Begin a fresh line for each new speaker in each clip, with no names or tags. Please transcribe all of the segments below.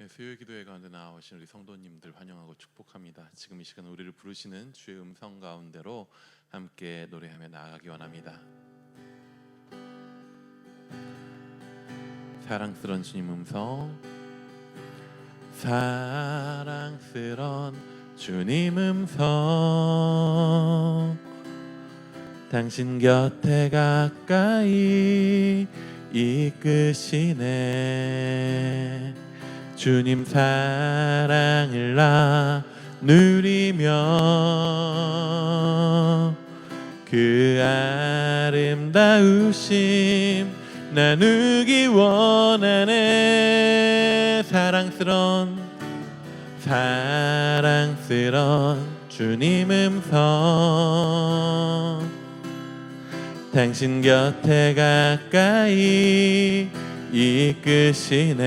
수요 기도회 가운데 나오신 우리 성도님들 환영하고 축복합니다. 지금 이 시간 우리를 부르시는 주의 음성 가운데로 함께 노래하며 나아가기 원합니다. 사랑스러운 주님 음성, 사랑스러운 주님 음성, 당신 곁에 가까이 이끄시네. 주님 사랑을 나 누리며 그 아름다우심 나누기 원하네. 사랑스러운 주님 음성, 당신 곁에 가까이 이끄시네.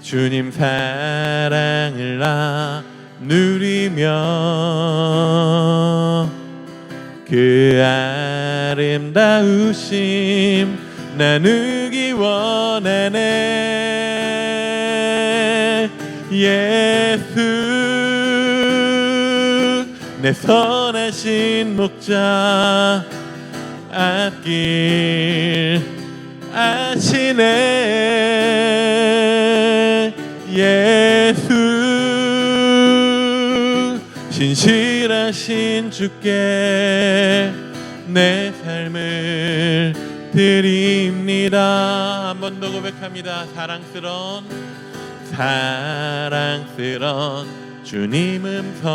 주님 사랑을 나 누리며 그 아름다우심 나누기 원하네. 예수 내 선하신 목자 앞길 아시네. 예수 신실하신 주께 내 삶을 드립니다. 한 번 더 고백합니다. 사랑스러운 주님 음성,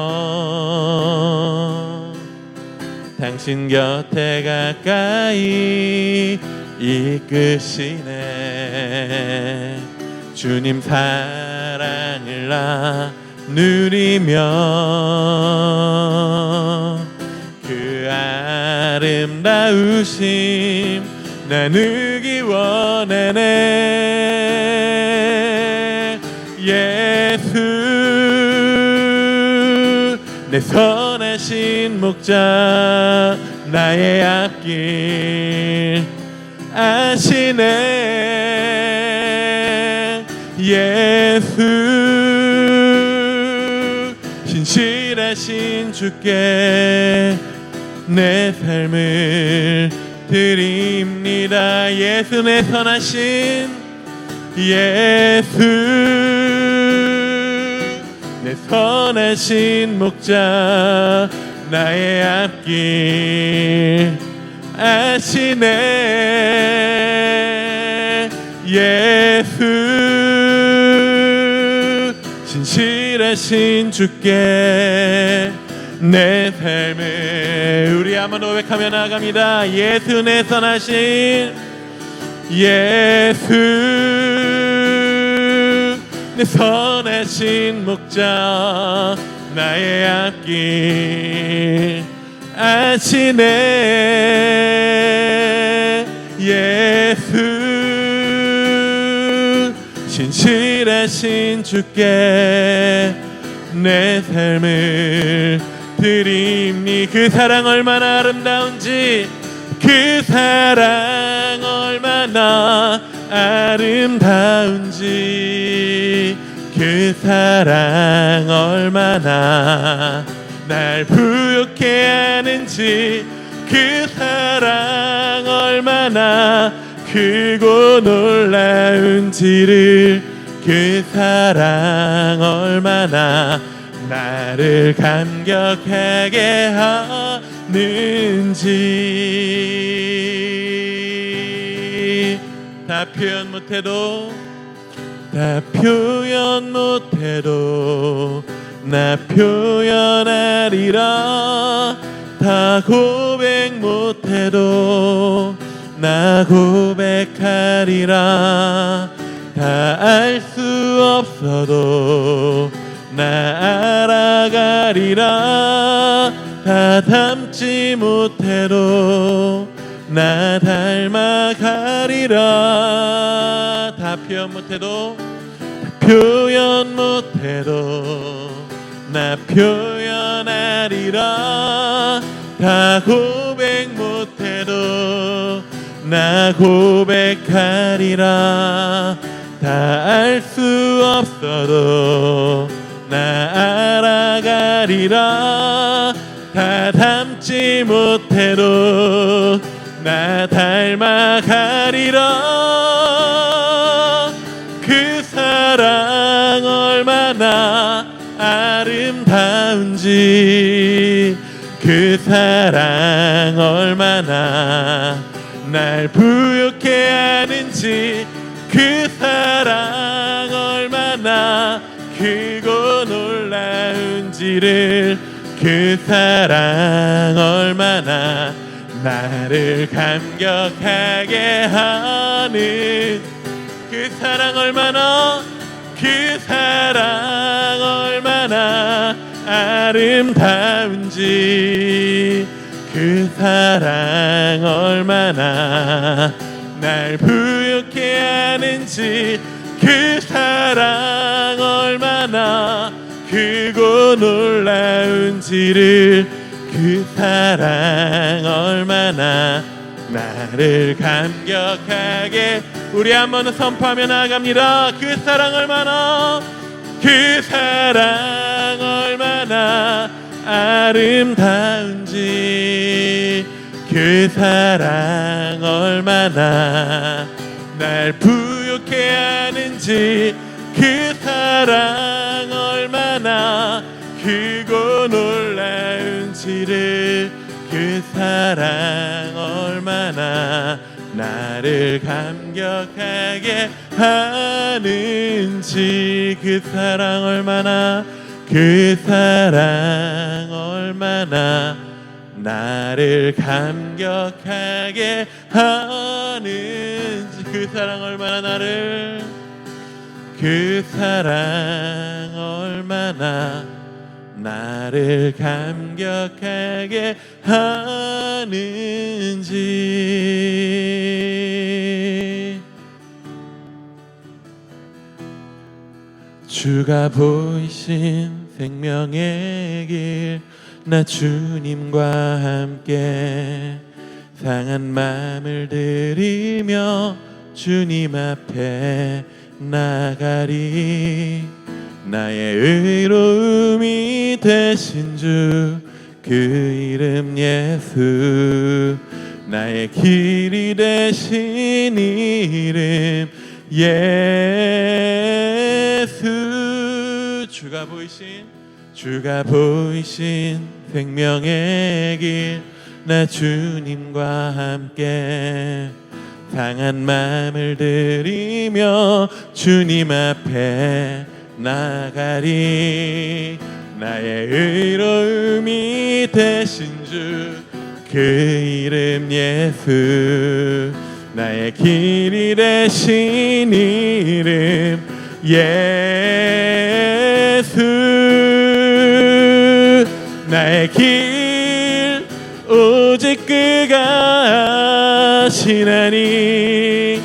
당신 곁에 가까이 이끄시네. 주님 사랑을 나 누리며 그 아름다우심 나누기 원하네. 예수 내 선하신 목자 나의 앞길 아시네. 예수 신실하신 주께 내 삶을 드립니다. 예수 내 선하신 목자 나의 앞길 아시네. 예수 신실하신 주께 내 삶을, 우리 한번 고백하며 나아갑니다. 예수 내 선하신 목자 나의 앞길 아시네. 예수 신실하신 주께 내 삶을 드립니. 그 사랑 얼마나 아름다운지, 그 사랑 얼마나 아름다운지, 그 사랑 얼마나 날 부욕해 하는지, 그 사랑 얼마나 크고 놀라운지를, 그 사랑 얼마나 나를 감격하게 하는지. 다 표현 못해도 나 표현하리라. 다 고백 못해도 나 고백하리라. 다 알 수 없어도 나 알아가리라. 다 담지 못해도 나 닮아가리라. 다 표현 못해도 나 표현하리라. 다 고백 못해도 나 고백하리라. 다 알 수 없어도 나 알아가리라. 다 닮지 못해도 나 닮아가리라. 그 사랑 얼마나 아름다운지, 그 사랑 얼마나 날 부욕해 하는지, 그 사랑 얼마나 크고 놀라운지를, 그 사랑 얼마나 나를 감격하게 하는, 그 사랑 얼마나, 그 사랑 얼마나 아름다운지, 그 사랑 얼마나 날 부욕해 하는지, 그 사랑 얼마나 크고 놀라운지를, 그 사랑 얼마나 나를 감격하게. 우리 한번 선포하며 나갑니다. 그 사랑 얼마나, 그 사랑 얼마나 아름다운지, 그 사랑 얼마나 날 부욕해 하는지, 그 사랑 얼마나 크고 놀라운지를, 그 사랑 얼마나 나를 감격하게 하는지, 그 사랑 얼마나, 그 사랑 얼마나 나를 감격하게 하는지, 그 사랑 얼마나 나를, 그 사랑 얼마나 나를 감격하게 하는지. 주가 보이신 생명의 길, 나 주님과 함께 상한 마음을 들이며 주님 앞에 나가리. 나의 의로움이 되신 주, 그 이름 예수. 나의 길이 되신 이름 예수. 주가 보이신 생명의 길, 나 주님과 함께 상한 마음을 들이며 주님 앞에 나가리. 나의 의로움이 되신 주, 그 이름 예수. 나의 길이 되신 이름 예수. 나의 길 오직 그가 하시나니,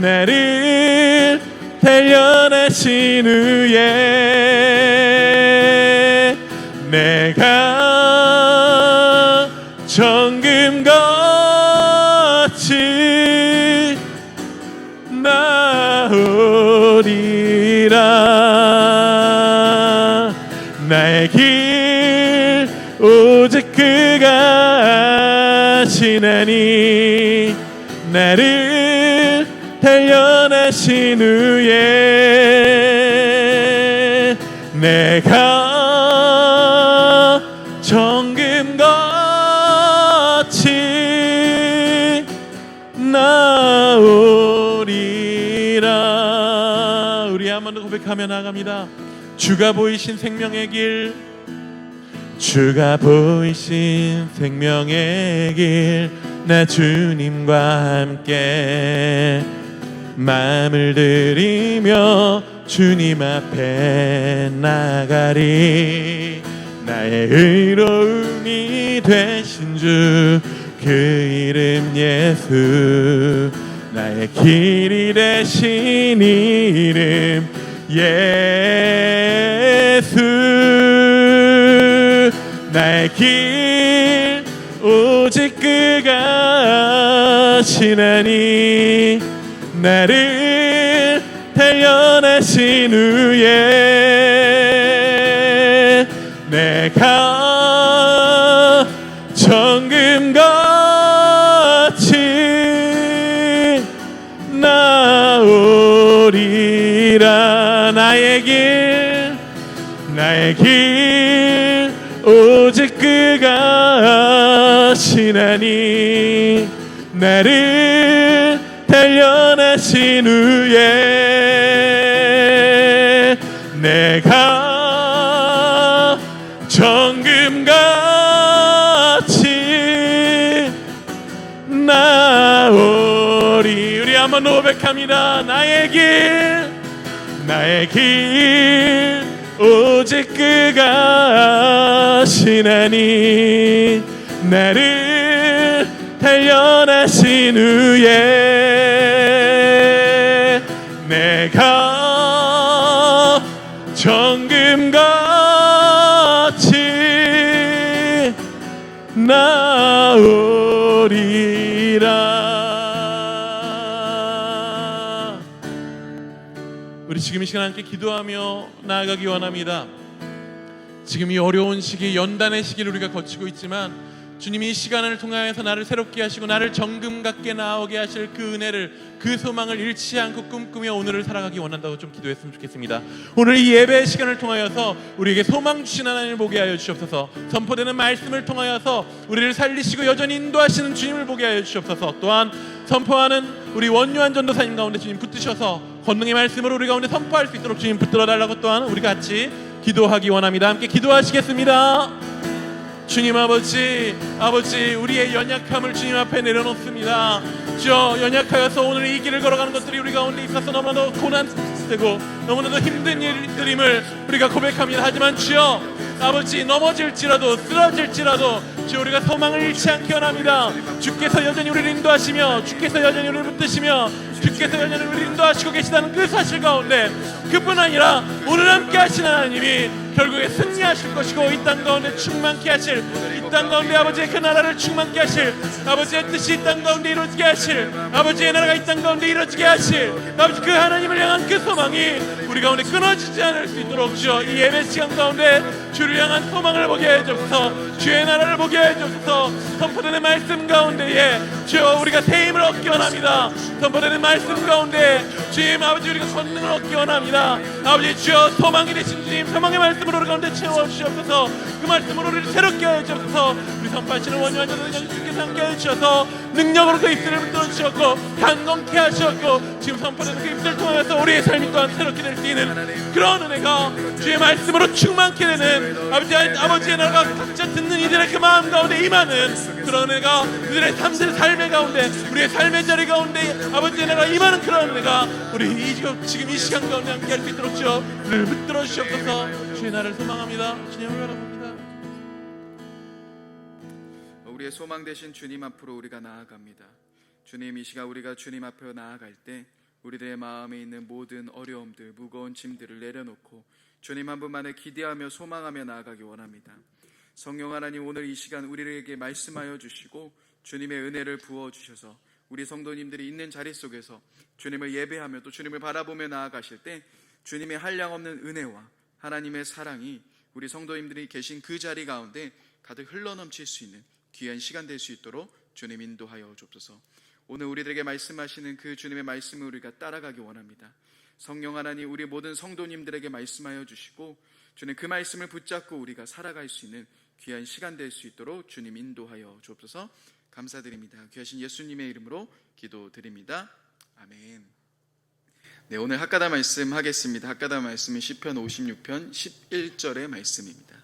나를 단련하신 후에 내가 정금같이 나오리라. 나의 길 오직 그가 하시나니, 나를 단련하신 후에 내가 정금같이 나오리라. 우리 한 번 더 고백하며 나갑니다. 주가 보이신 생명의 길, 주가 보이신 생명의 길, 나 주님과 함께 마음을 들이며 주님 앞에 나가리. 나의 의로움이 되신 주, 그 이름 예수. 나의 길이 되신 이름 예수. 나의 길 오직 그가 하시나니, 나를 단련하신 후에 내가 정금같이 나오리라. 나의 길 오직 그가 하시나니 나를 단련하신 후에 내가 정금같이 나오리. 우리 한번 고백합니다. 나의 길 오직 그가 하시나니 나를 단련하신 후에 내가 정금같이 나오리라. 우리 지금 이 시간 함께 기도하며 나아가기 원합니다. 지금 이 어려운 시기, 연단의 시기를 우리가 거치고 있지만 주님이 이 시간을 통하여서 나를 새롭게 하시고 나를 정금 같게 나오게 하실 그 은혜를, 그 소망을 잃지 않고 꿈꾸며 오늘을 살아가기 원한다고 좀 기도했으면 좋겠습니다. 오늘 이 예배의 시간을 통하여서 우리에게 소망 주신 하나님을 보게 하여 주시옵소서. 선포되는 말씀을 통하여서 우리를 살리시고 여전히 인도하시는 주님을 보게 하여 주시옵소서. 또한 선포하는 우리 원유한 전도사님 가운데 주님 붙드셔서 권능의 말씀으로 우리 가운데 선포할 수 있도록 주님 붙들어 달라고 또한 우리 같이 기도하기 원합니다. 함께 기도하시겠습니다. 주님 아버지, 우리의 연약함을 주님 앞에 내려놓습니다. 주여, 연약하여서 오늘 이 길을 걸어가는 것들이 우리 가운데 있어서 너무나도 고난되고 너무나도 힘든 일들임을 우리가 고백합니다. 하지만 주여 아버지, 넘어질지라도 쓰러질지라도 주여 우리가 소망을 잃지 않게 원합니다. 주께서 여전히 우리를 인도하시며 주께서 여전히 우리를 붙드시며 주께서 여전히 우리를 인도하시고 계시다는 그 사실 가운데, 그뿐 아니라 오늘 함께 하시는 하나님이 결국에 승리하실 것이고 이 땅 가운데 충만케 하실, 이 땅 가운데 아버지의 그 나라를 충만케 하실, 아버지의 뜻이 이 땅 가운데 이루어지게 하실, 아버지의 나라가 이 땅 가운데 이루어지게 하실 아버지 그 하나님을 향한 그 소망이 우리 가운데 끊어지지 않을 수 있도록 주여 이 예배 시간 가운데 주를 향한 소망을 보게 해주옵소서. 주의 나라를 보게 해주옵소서. 선포되는 말씀 가운데에 주여 우리가 새 힘을 얻기 원합니다. 선포되는 말씀 가운데 주님 아버지 우리가 권능을 얻기 원합니다. 아버지 주여 소망이 되신 주님, 소망의 말씀으로 우리 가운데 채워주시옵소서. 그 말씀으로 우리를 새롭게 해주옵소서. 우리 선포하시는 원유한 전도사님 주께서 함께 해주셔서 능력으로 그 입술을 붙들어 주셨고 강건케 하셨고 지금 선포되는 그 입술을 통해서 우리의 삶이 또한 새롭게 될 수 있는 그런 은혜가 주의 말씀으로 충만케 되는 아버지의 나라가 각자 듣는 이들의 그 마음 가운데 임하는 그런 은혜가 그들의 삶의 가운데, 우리의 삶의 자리 가운데 아버지의 나라가 임하는 그런 은혜가 우리 지금 이 시간 가운데 함께 할 수 있도록 주여 우리를 붙들어 주시옵소서. 주의 나라를 소망합니다. 주님을 바라봅니다.
우리의 소망 되신 주님 앞으로 우리가 나아갑니다. 주님, 이 시간 우리가 주님 앞으로 나아갈 때 우리들의 마음에 있는 모든 어려움들, 무거운 짐들을 내려놓고 주님 한 분만을 기대하며 소망하며 나아가기 원합니다. 성령 하나님, 오늘 이 시간 우리에게 말씀하여 주시고 주님의 은혜를 부어주셔서 우리 성도님들이 있는 자리 속에서 주님을 예배하며 또 주님을 바라보며 나아가실 때 주님의 한량없는 은혜와 하나님의 사랑이 우리 성도님들이 계신 그 자리 가운데 가득 흘러넘칠 수 있는 귀한 시간 될 수 있도록 주님 인도하여 주옵소서. 오늘 우리들에게 말씀하시는 그 주님의 말씀을 우리가 따라가기 원합니다. 성령 하나님, 우리 모든 성도님들에게 말씀하여 주시고 주님 그 말씀을 붙잡고 우리가 살아갈 수 있는 귀한 시간 될 수 있도록 주님 인도하여 주옵소서. 감사드립니다. 귀하신 예수님의 이름으로 기도드립니다. 아멘. 네, 오늘 학가다 말씀 하겠습니다. 학가다 말씀은 시편 56편 11절의 말씀입니다.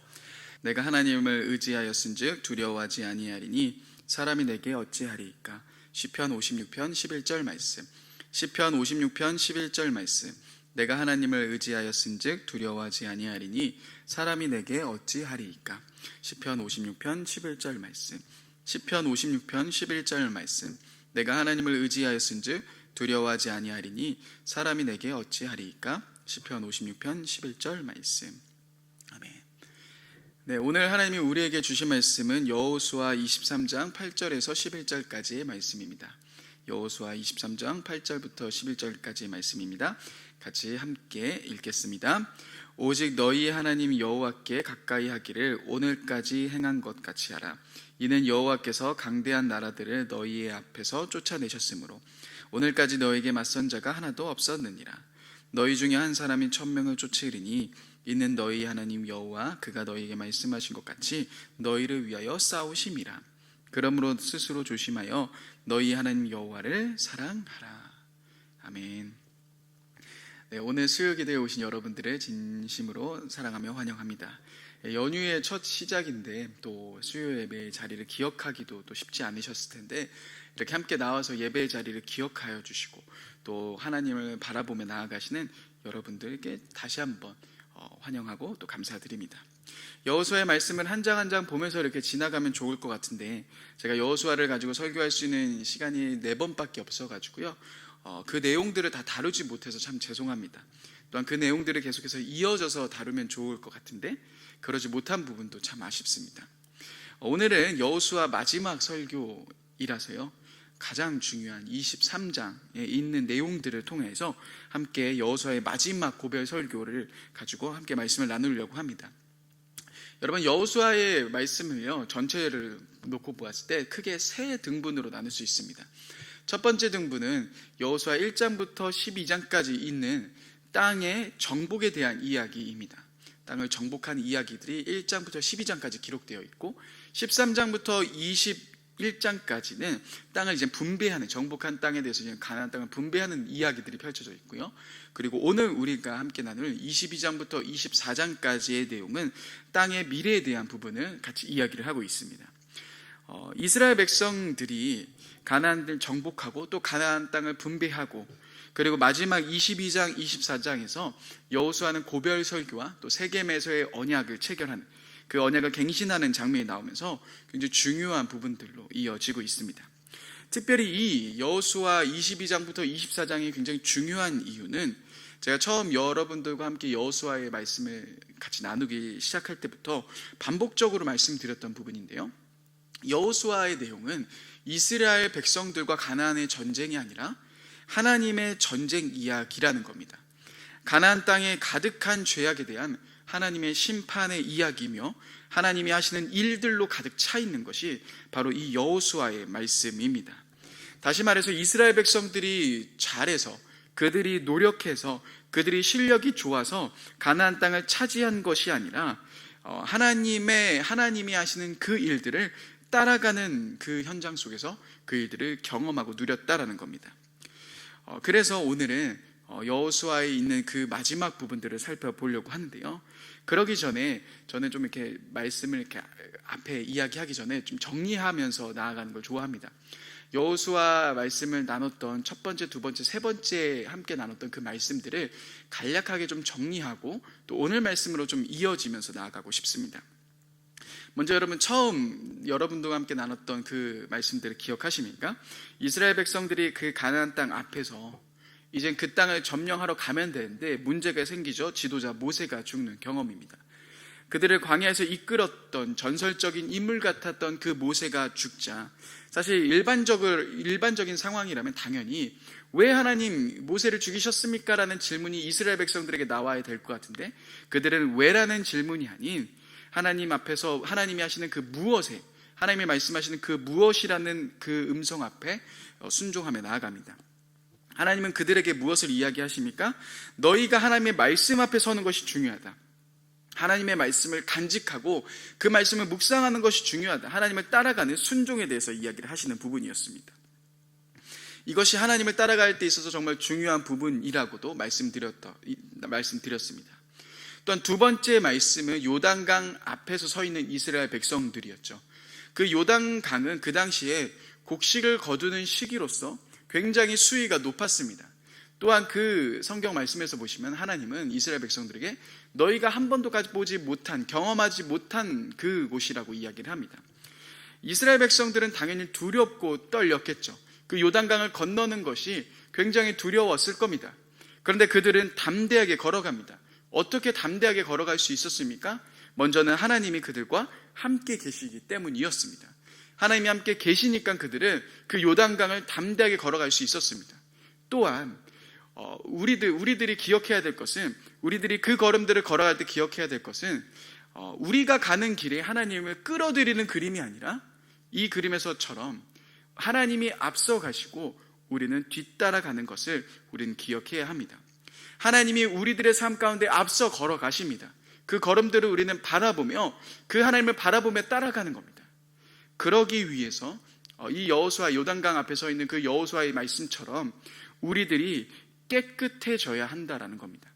내가 하나님을 의지하였은즉 두려워하지 아니하리니 사람이 내게 어찌하리이까. 시편 56편 11절 말씀. 시편 56편 11절 말씀. 내가 하나님을 의지하였은즉 두려워하지 아니하리니 사람이 내게 어찌하리이까. 시편 56편 11절 말씀. 시편 56편 11절 말씀. 내가 하나님을 의지하였은즉 두려워하지 아니하리니 사람이 내게 어찌하리이까. 시편 56편 11절 말씀. 아멘. 네, 오늘 하나님이 우리에게 주신 말씀은 여호수아 23장 8절에서 11절까지의 말씀입니다. 여호수아 23장 8절부터 11절까지의 말씀입니다. 같이 함께 읽겠습니다. 오직 너희 하나님 여호와께 가까이 하기를 오늘까지 행한 것 같이 하라. 이는 여호와께서 강대한 나라들을 너희의 앞에서 쫓아내셨으므로 오늘까지 너희에게 맞선 자가 하나도 없었느니라. 너희 중에 한 사람이 1000명을 쫓으리니 이는 너희 하나님 여호와 그가 너희에게 말씀하신 것 같이 너희를 위하여 싸우심이라. 그러므로 스스로 조심하여 너희 하나님 여호와를 사랑하라. 아멘. 네, 오늘 수요기도에 오신 여러분들을 진심으로 사랑하며 환영합니다. 연휴의 첫 시작인데 또 수요 예배의 자리를 기억하기도 또 쉽지 않으셨을 텐데 이렇게 함께 나와서 예배의 자리를 기억하여 주시고 또 하나님을 바라보며 나아가시는 여러분들께 다시 한번 환영하고 또 감사드립니다. 여호수아의 말씀을 한 장 한 장 보면서 이렇게 지나가면 좋을 것 같은데 제가 여호수아를 가지고 설교할 수 있는 시간이 4번밖에 없어가지고요. 그 내용들을 다 다루지 못해서 참 죄송합니다. 또한 그 내용들을 계속해서 이어져서 다루면 좋을 것 같은데 그러지 못한 부분도 참 아쉽습니다. 오늘은 여호수아 마지막 설교이라서요. 가장 중요한 23장에 있는 내용들을 통해서 함께 여호수아의 마지막 고별 설교를 가지고 함께 말씀을 나누려고 합니다. 여러분, 여호수아의 말씀을요 전체를 놓고 보았을 때 크게 3등분으로 나눌 수 있습니다. 첫 번째 등분은 여호수아 1장부터 12장까지 있는 땅의 정복에 대한 이야기입니다. 땅을 정복한 이야기들이 1장부터 12장까지 기록되어 있고 13장부터 21장까지는 땅을 이제 분배하는, 정복한 땅에 대해서 이제 가나안 땅을 분배하는 이야기들이 펼쳐져 있고요. 그리고 오늘 우리가 함께 나눌 22장부터 24장까지의 내용은 땅의 미래에 대한 부분을 같이 이야기를 하고 있습니다. 이스라엘 백성들이 가나안을 정복하고 또 가나안 땅을 분배하고 그리고 마지막 22장, 24장에서 여호수아는 고별 설교와 또 세겜에서의 언약을 체결하는 그 언약을 갱신하는 장면이 나오면서 굉장히 중요한 부분들로 이어지고 있습니다. 특별히 이 여호수아 22장부터 24장이 굉장히 중요한 이유는 제가 처음 여러분들과 함께 여호수아의 말씀을 같이 나누기 시작할 때부터 반복적으로 말씀드렸던 부분인데요. 여호수아의 내용은 이스라엘 백성들과 가나안의 전쟁이 아니라 하나님의 전쟁 이야기라는 겁니다. 가나안 땅에 가득한 죄악에 대한 하나님의 심판의 이야기이며 하나님이 하시는 일들로 가득 차 있는 것이 바로 이 여호수아의 말씀입니다. 다시 말해서 이스라엘 백성들이 잘해서 그들이 노력해서 그들이 실력이 좋아서 가나안 땅을 차지한 것이 아니라 하나님이 하시는 그 일들을 따라가는 그 현장 속에서 그 일들을 경험하고 누렸다라는 겁니다. 그래서 오늘은 여호수아에 있는 그 마지막 부분들을 살펴보려고 하는데요. 그러기 전에 저는 좀 이렇게 말씀을 이렇게 앞에 이야기하기 전에 좀 정리하면서 나아가는 걸 좋아합니다. 여호수아 말씀을 나눴던 첫 번째, 두 번째, 세 번째 함께 나눴던 그 말씀들을 간략하게 좀 정리하고 또 오늘 말씀으로 좀 이어지면서 나아가고 싶습니다. 먼저 여러분 처음 여러분들과 함께 나눴던 그 말씀들을 기억하십니까? 이스라엘 백성들이 그 가나안 땅 앞에서 이제 그 땅을 점령하러 가면 되는데 문제가 생기죠. 지도자 모세가 죽는 경험입니다. 그들을 광야에서 이끌었던 전설적인 인물 같았던 그 모세가 죽자 사실 일반적인 상황이라면 당연히 왜 하나님 모세를 죽이셨습니까? 라는 질문이 이스라엘 백성들에게 나와야 될 것 같은데 그들은 왜라는 질문이 아닌 하나님 앞에서 하나님이 하시는 그 무엇에 하나님이 말씀하시는 그 무엇이라는 그 음성 앞에 순종하며 나아갑니다. 하나님은 그들에게 무엇을 이야기하십니까? 너희가 하나님의 말씀 앞에 서는 것이 중요하다. 하나님의 말씀을 간직하고 그 말씀을 묵상하는 것이 중요하다. 하나님을 따라가는 순종에 대해서 이야기를 하시는 부분이었습니다. 이것이 하나님을 따라갈 때 있어서 정말 중요한 부분이라고도 말씀드렸습니다. 또한 두 번째 말씀은 요단강 앞에서 서 있는 이스라엘 백성들이었죠. 그 요단강은 그 당시에 곡식을 거두는 시기로서 굉장히 수위가 높았습니다. 또한 그 성경 말씀에서 보시면 하나님은 이스라엘 백성들에게 너희가 한 번도 가보지 못한, 경험하지 못한 그 곳이라고 이야기를 합니다. 이스라엘 백성들은 당연히 두렵고 떨렸겠죠. 그 요단강을 건너는 것이 굉장히 두려웠을 겁니다. 그런데 그들은 담대하게 걸어갑니다. 어떻게 담대하게 걸어갈 수 있었습니까? 먼저는 하나님이 그들과 함께 계시기 때문이었습니다. 하나님이 함께 계시니까 그들은 그 요단강을 담대하게 걸어갈 수 있었습니다. 또한 우리들이 기억해야 될 것은, 우리들이 그 걸음들을 걸어갈 때 기억해야 될 것은, 우리가 가는 길에 하나님을 끌어들이는 그림이 아니라 이 그림에서처럼 하나님이 앞서 가시고 우리는 뒤따라가는 것을 우리는 기억해야 합니다. 하나님이 우리들의 삶 가운데 앞서 걸어가십니다. 그 걸음들을 우리는 바라보며 그 하나님을 바라보며 따라가는 겁니다. 그러기 위해서 이 여호수아, 요단강 앞에 서 있는 그 여호수아의 말씀처럼 우리들이 깨끗해져야 한다라는 겁니다.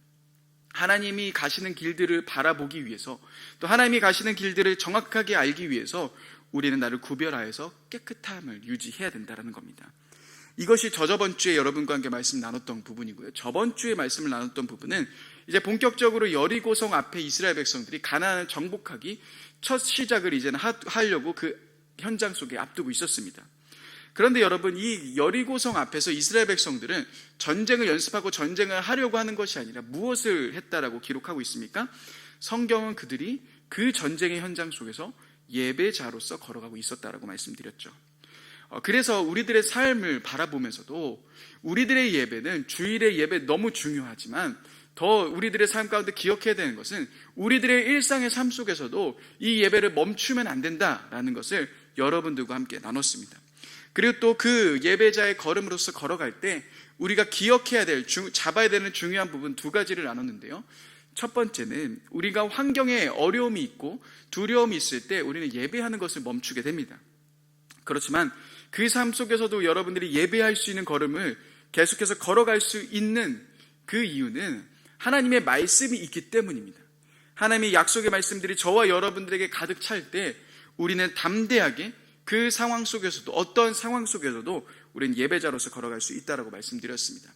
하나님이 가시는 길들을 바라보기 위해서, 또 하나님이 가시는 길들을 정확하게 알기 위해서 우리는 나를 구별하여서 깨끗함을 유지해야 된다는 겁니다. 이것이 저번 주에 여러분과 함께 말씀 나눴던 부분이고요. 저번 주에 말씀을 나눴던 부분은 이제 본격적으로 여리고성 앞에 이스라엘 백성들이 가나안을 정복하기 첫 시작을 이제는 하려고 그 현장 속에 앞두고 있었습니다. 그런데 여러분, 이 여리고성 앞에서 이스라엘 백성들은 전쟁을 연습하고 전쟁을 하려고 하는 것이 아니라 무엇을 했다라고 기록하고 있습니까? 성경은 그들이 그 전쟁의 현장 속에서 예배자로서 걸어가고 있었다라고 말씀드렸죠. 그래서 우리들의 삶을 바라보면서도 우리들의 예배는, 주일의 예배 너무 중요하지만 더 우리들의 삶 가운데 기억해야 되는 것은 우리들의 일상의 삶 속에서도 이 예배를 멈추면 안 된다라는 것을 여러분들과 함께 나눴습니다. 그리고 또 그 예배자의 걸음으로서 걸어갈 때 우리가 기억해야 될, 잡아야 되는 중요한 부분 두 가지를 나눴는데요. 첫 번째는 우리가 환경에 어려움이 있고 두려움이 있을 때 우리는 예배하는 것을 멈추게 됩니다. 그렇지만 그 삶 속에서도 여러분들이 예배할 수 있는 걸음을 계속해서 걸어갈 수 있는 그 이유는 하나님의 말씀이 있기 때문입니다. 하나님의 약속의 말씀들이 저와 여러분들에게 가득 찰 때 우리는 담대하게 그 상황 속에서도, 어떤 상황 속에서도 우리는 예배자로서 걸어갈 수 있다라고 말씀드렸습니다.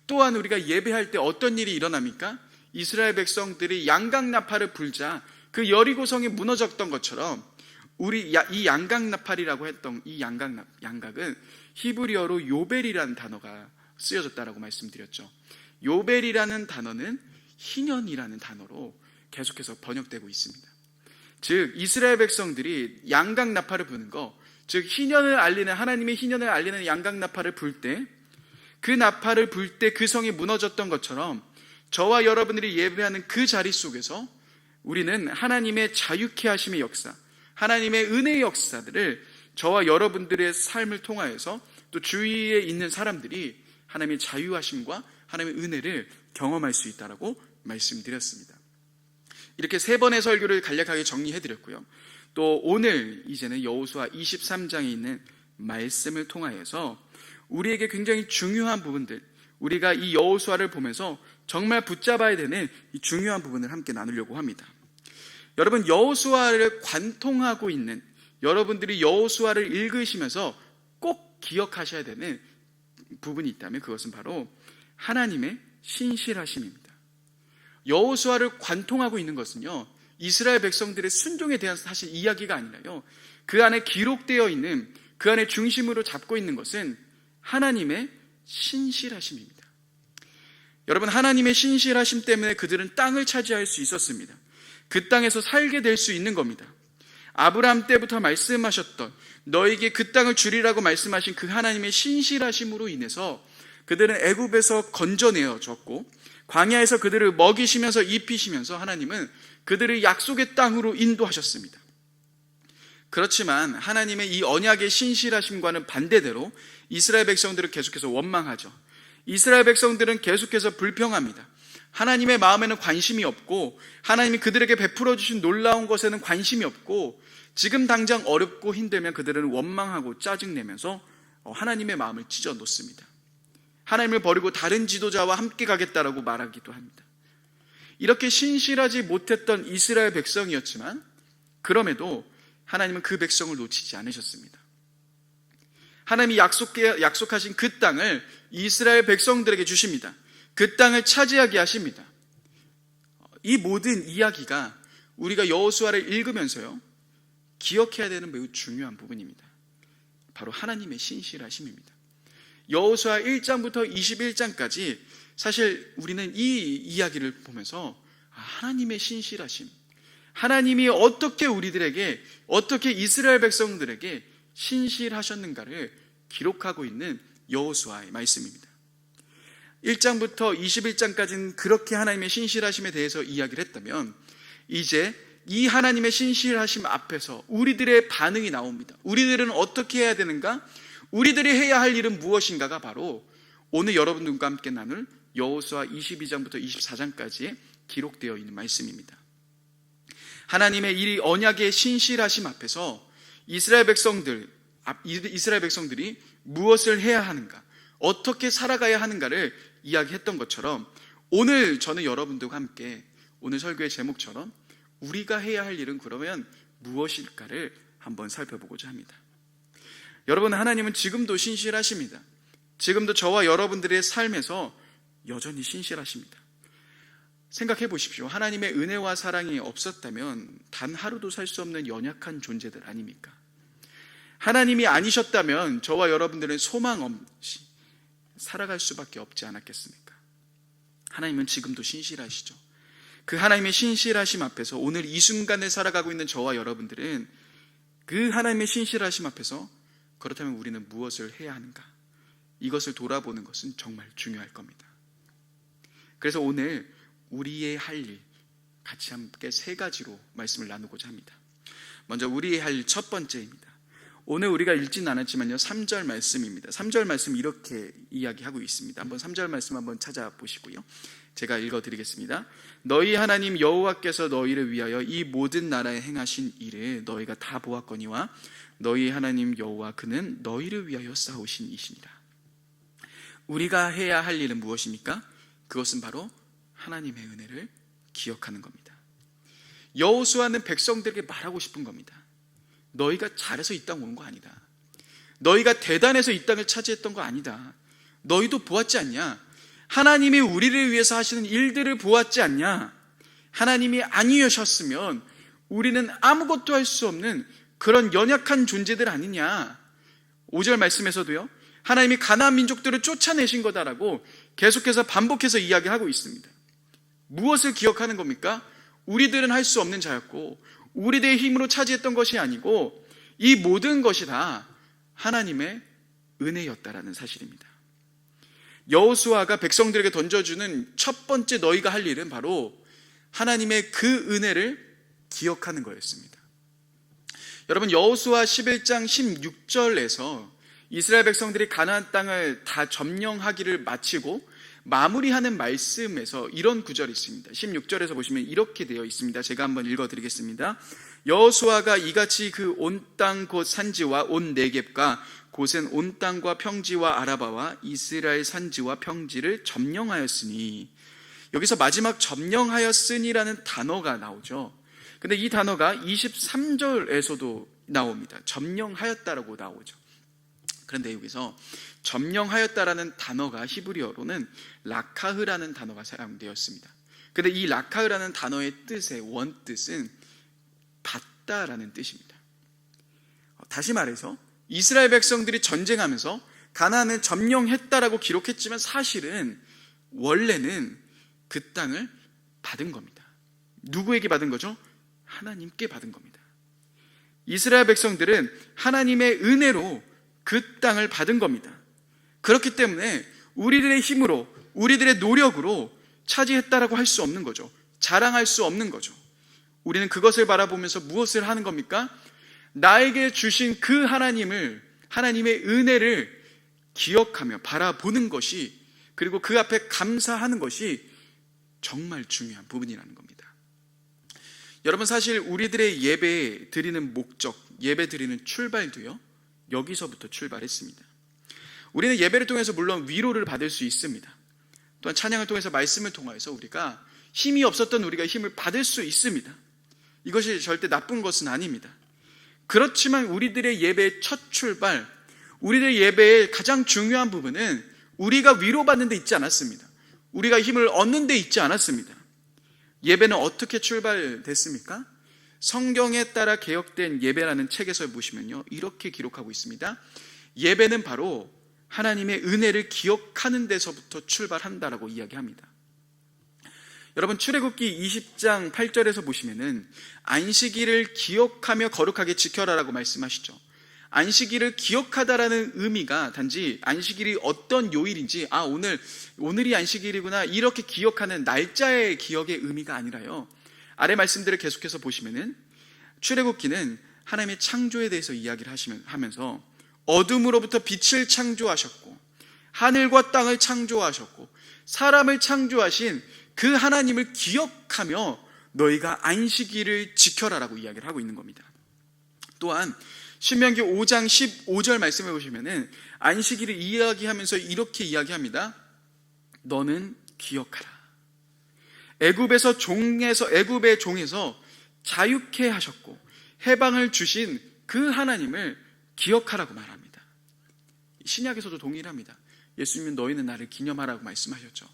또한 우리가 예배할 때 어떤 일이 일어납니까? 이스라엘 백성들이 양각나팔을 불자 그 여리고성이 무너졌던 것처럼 이 양각나팔이라고 했던 이 양각은 히브리어로 요벨이라는 단어가 쓰여졌다라고 말씀드렸죠. 요벨이라는 단어는 희년이라는 단어로 계속해서 번역되고 있습니다. 즉 이스라엘 백성들이 양각나팔을 부는 것, 즉 희년을 알리는, 하나님의 희년을 알리는 양각나팔을 불 때, 그 나팔을 불 때 그 성이 무너졌던 것처럼 저와 여러분들이 예배하는 그 자리 속에서 우리는 하나님의 자유케 하심의 역사, 하나님의 은혜의 역사들을 저와 여러분들의 삶을 통하여서 또 주위에 있는 사람들이 하나님의 자유하심과 하나님의 은혜를 경험할 수 있다라고 말씀드렸습니다. 이렇게 세 번의 설교를 간략하게 정리해드렸고요. 또 오늘 이제는 여호수아 23장에 있는 말씀을 통하여서 우리에게 굉장히 중요한 부분들, 우리가 이 여호수아를 보면서 정말 붙잡아야 되는 이 중요한 부분을 함께 나누려고 합니다. 여러분, 여호수아를 관통하고 있는, 여러분들이 여호수아를 읽으시면서 꼭 기억하셔야 되는 부분이 있다면 그것은 바로 하나님의 신실하심입니다. 여호수아를 관통하고 있는 것은요, 이스라엘 백성들의 순종에 대한 사실 이야기가 아니라요, 그 안에 기록되어 있는, 그 안에 중심으로 잡고 있는 것은 하나님의 신실하심입니다. 여러분, 하나님의 신실하심 때문에 그들은 땅을 차지할 수 있었습니다. 그 땅에서 살게 될 수 있는 겁니다. 아브라함 때부터 말씀하셨던, 너에게 그 땅을 주리라고 말씀하신 그 하나님의 신실하심으로 인해서 그들은 애굽에서 건져내어졌고, 광야에서 그들을 먹이시면서 입히시면서 하나님은 그들을 약속의 땅으로 인도하셨습니다. 그렇지만 하나님의 이 언약의 신실하심과는 반대대로 이스라엘 백성들은 계속해서 원망하죠. 이스라엘 백성들은 계속해서 불평합니다. 하나님의 마음에는 관심이 없고, 하나님이 그들에게 베풀어 주신 놀라운 것에는 관심이 없고, 지금 당장 어렵고 힘들면 그들은 원망하고 짜증내면서 하나님의 마음을 찢어 놓습니다. 하나님을 버리고 다른 지도자와 함께 가겠다라고 말하기도 합니다. 이렇게 신실하지 못했던 이스라엘 백성이었지만 그럼에도 하나님은 그 백성을 놓치지 않으셨습니다. 하나님이 약속하신 그 땅을 이스라엘 백성들에게 주십니다. 그 땅을 차지하게 하십니다. 이 모든 이야기가 우리가 여호수아를 읽으면서요, 기억해야 되는 매우 중요한 부분입니다. 바로 하나님의 신실하심입니다. 여호수아 1장부터 21장까지 사실 우리는 이 이야기를 보면서 하나님의 신실하심, 하나님이 어떻게 우리들에게, 어떻게 이스라엘 백성들에게 신실하셨는가를 기록하고 있는 여호수아의 말씀입니다. 1장부터 21장까지는 그렇게 하나님의 신실하심에 대해서 이야기를 했다면, 이제 이 하나님의 신실하심 앞에서 우리들의 반응이 나옵니다. 우리들은 어떻게 해야 되는가? 우리들이 해야 할 일은 무엇인가가 바로 오늘 여러분들과 함께 나눌 여호수아 22장부터 24장까지에 기록되어 있는 말씀입니다. 하나님의 이 언약의 신실하심 앞에서 이스라엘 백성들이 무엇을 해야 하는가, 어떻게 살아가야 하는가를 이야기했던 것처럼, 오늘 저는 여러분들과 함께 오늘 설교의 제목처럼 우리가 해야 할 일은 그러면 무엇일까를 한번 살펴보고자 합니다. 여러분, 하나님은 지금도 신실하십니다. 지금도 저와 여러분들의 삶에서 여전히 신실하십니다. 생각해 보십시오. 하나님의 은혜와 사랑이 없었다면 단 하루도 살 수 없는 연약한 존재들 아닙니까? 하나님이 아니셨다면 저와 여러분들은 소망 없이 살아갈 수밖에 없지 않았겠습니까? 하나님은 지금도 신실하시죠. 그 하나님의 신실하심 앞에서 오늘 이 순간을 살아가고 있는 저와 여러분들은 그 하나님의 신실하심 앞에서 그렇다면 우리는 무엇을 해야 하는가? 이것을 돌아보는 것은 정말 중요할 겁니다. 그래서 오늘 우리의 할 일, 같이 함께 세 가지로 말씀을 나누고자 합니다. 먼저 우리의 할 일 첫 번째입니다. 오늘 우리가 읽지는 않았지만요, 3절 말씀입니다. 3절 말씀 이렇게 이야기하고 있습니다. 한번 3절 말씀 한번 찾아보시고요, 제가 읽어드리겠습니다. 너희 하나님 여호와께서 너희를 위하여 이 모든 나라에 행하신 일을 너희가 다 보았거니와 너희 하나님 여호와 그는 너희를 위하여 싸우신 이시니라. 우리가 해야 할 일은 무엇입니까? 그것은 바로 하나님의 은혜를 기억하는 겁니다. 여호수아는 백성들에게 말하고 싶은 겁니다. 너희가 잘해서 이 땅 온 거 아니다. 너희가 대단해서 이 땅을 차지했던 거 아니다. 너희도 보았지 않냐? 하나님이 우리를 위해서 하시는 일들을 보았지 않냐? 하나님이 아니셨으면 우리는 아무것도 할 수 없는 그런 연약한 존재들 아니냐? 5절 말씀에서도요, 하나님이 가나안 민족들을 쫓아내신 거다라고 계속해서 반복해서 이야기하고 있습니다. 무엇을 기억하는 겁니까? 우리들은 할 수 없는 자였고 우리들의 힘으로 차지했던 것이 아니고 이 모든 것이 다 하나님의 은혜였다라는 사실입니다. 여호수아가 백성들에게 던져주는 첫 번째 너희가 할 일은 바로 하나님의 그 은혜를 기억하는 거였습니다. 여러분, 여호수아 11장 16절에서 이스라엘 백성들이 가나안 땅을 다 점령하기를 마치고 마무리하는 말씀에서 이런 구절이 있습니다. 16절에서 보시면 이렇게 되어 있습니다. 제가 한번 읽어드리겠습니다. 여호수아가 이같이 그 온 땅 곧 산지와 온 네겝과 곧은 온 땅과 평지와 아라바와 이스라엘 산지와 평지를 점령하였으니, 여기서 마지막 점령하였으니라는 단어가 나오죠. 근데 이 단어가 23절에서도 나옵니다. 점령하였다라고 나오죠. 그런데 여기서 점령하였다라는 단어가 히브리어로는 라카흐라는 단어가 사용되었습니다. 그런데 이 라카흐라는 단어의 뜻의 원뜻은 받다라는 뜻입니다. 다시 말해서 이스라엘 백성들이 전쟁하면서 가나안을 점령했다라고 기록했지만 사실은 원래는 그 땅을 받은 겁니다. 누구에게 받은 거죠? 하나님께 받은 겁니다. 이스라엘 백성들은 하나님의 은혜로 그 땅을 받은 겁니다. 그렇기 때문에 우리들의 힘으로, 우리들의 노력으로 차지했다라고 할 수 없는 거죠. 자랑할 수 없는 거죠. 우리는 그것을 바라보면서 무엇을 하는 겁니까? 나에게 주신 그 하나님을, 하나님의 은혜를 기억하며 바라보는 것이, 그리고 그 앞에 감사하는 것이 정말 중요한 부분이라는 겁니다. 여러분, 사실 우리들의 예배 드리는 목적, 예배 드리는 출발도요, 여기서부터 출발했습니다. 우리는 예배를 통해서 물론 위로를 받을 수 있습니다. 또한 찬양을 통해서 말씀을 통해서 우리가 힘이 없었던 우리가 힘을 받을 수 있습니다. 이것이 절대 나쁜 것은 아닙니다. 그렇지만 우리들의 예배의 첫 출발, 우리들의 예배의 가장 중요한 부분은 우리가 위로받는 데 있지 않았습니다. 우리가 힘을 얻는 데 있지 않았습니다. 예배는 어떻게 출발됐습니까? 성경에 따라 개혁된 예배라는 책에서 보시면요, 이렇게 기록하고 있습니다. 예배는 바로 하나님의 은혜를 기억하는 데서부터 출발한다라고 이야기합니다. 여러분, 출애굽기 20장 8절에서 보시면은 안식일을 기억하며 거룩하게 지켜라라고 말씀하시죠. 안식일을 기억하다라는 의미가 단지 안식일이 어떤 요일인지, 오늘이 안식일이구나, 이렇게 기억하는 날짜의 기억의 의미가 아니라요, 아래 말씀들을 계속해서 보시면은 출애굽기는 하나님의 창조에 대해서 이야기를 하면서 어둠으로부터 빛을 창조하셨고 하늘과 땅을 창조하셨고 사람을 창조하신 그 하나님을 기억하며 너희가 안식일을 지켜라라고 이야기를 하고 있는 겁니다. 또한 신명기 5장 15절 말씀해 보시면은 안식일을 이야기하면서 이렇게 이야기합니다. 너는 기억하라. 애굽의 종에서 자유케 하셨고 해방을 주신 그 하나님을 기억하라고 말합니다. 신약에서도 동일합니다. 예수님은 너희는 나를 기념하라고 말씀하셨죠.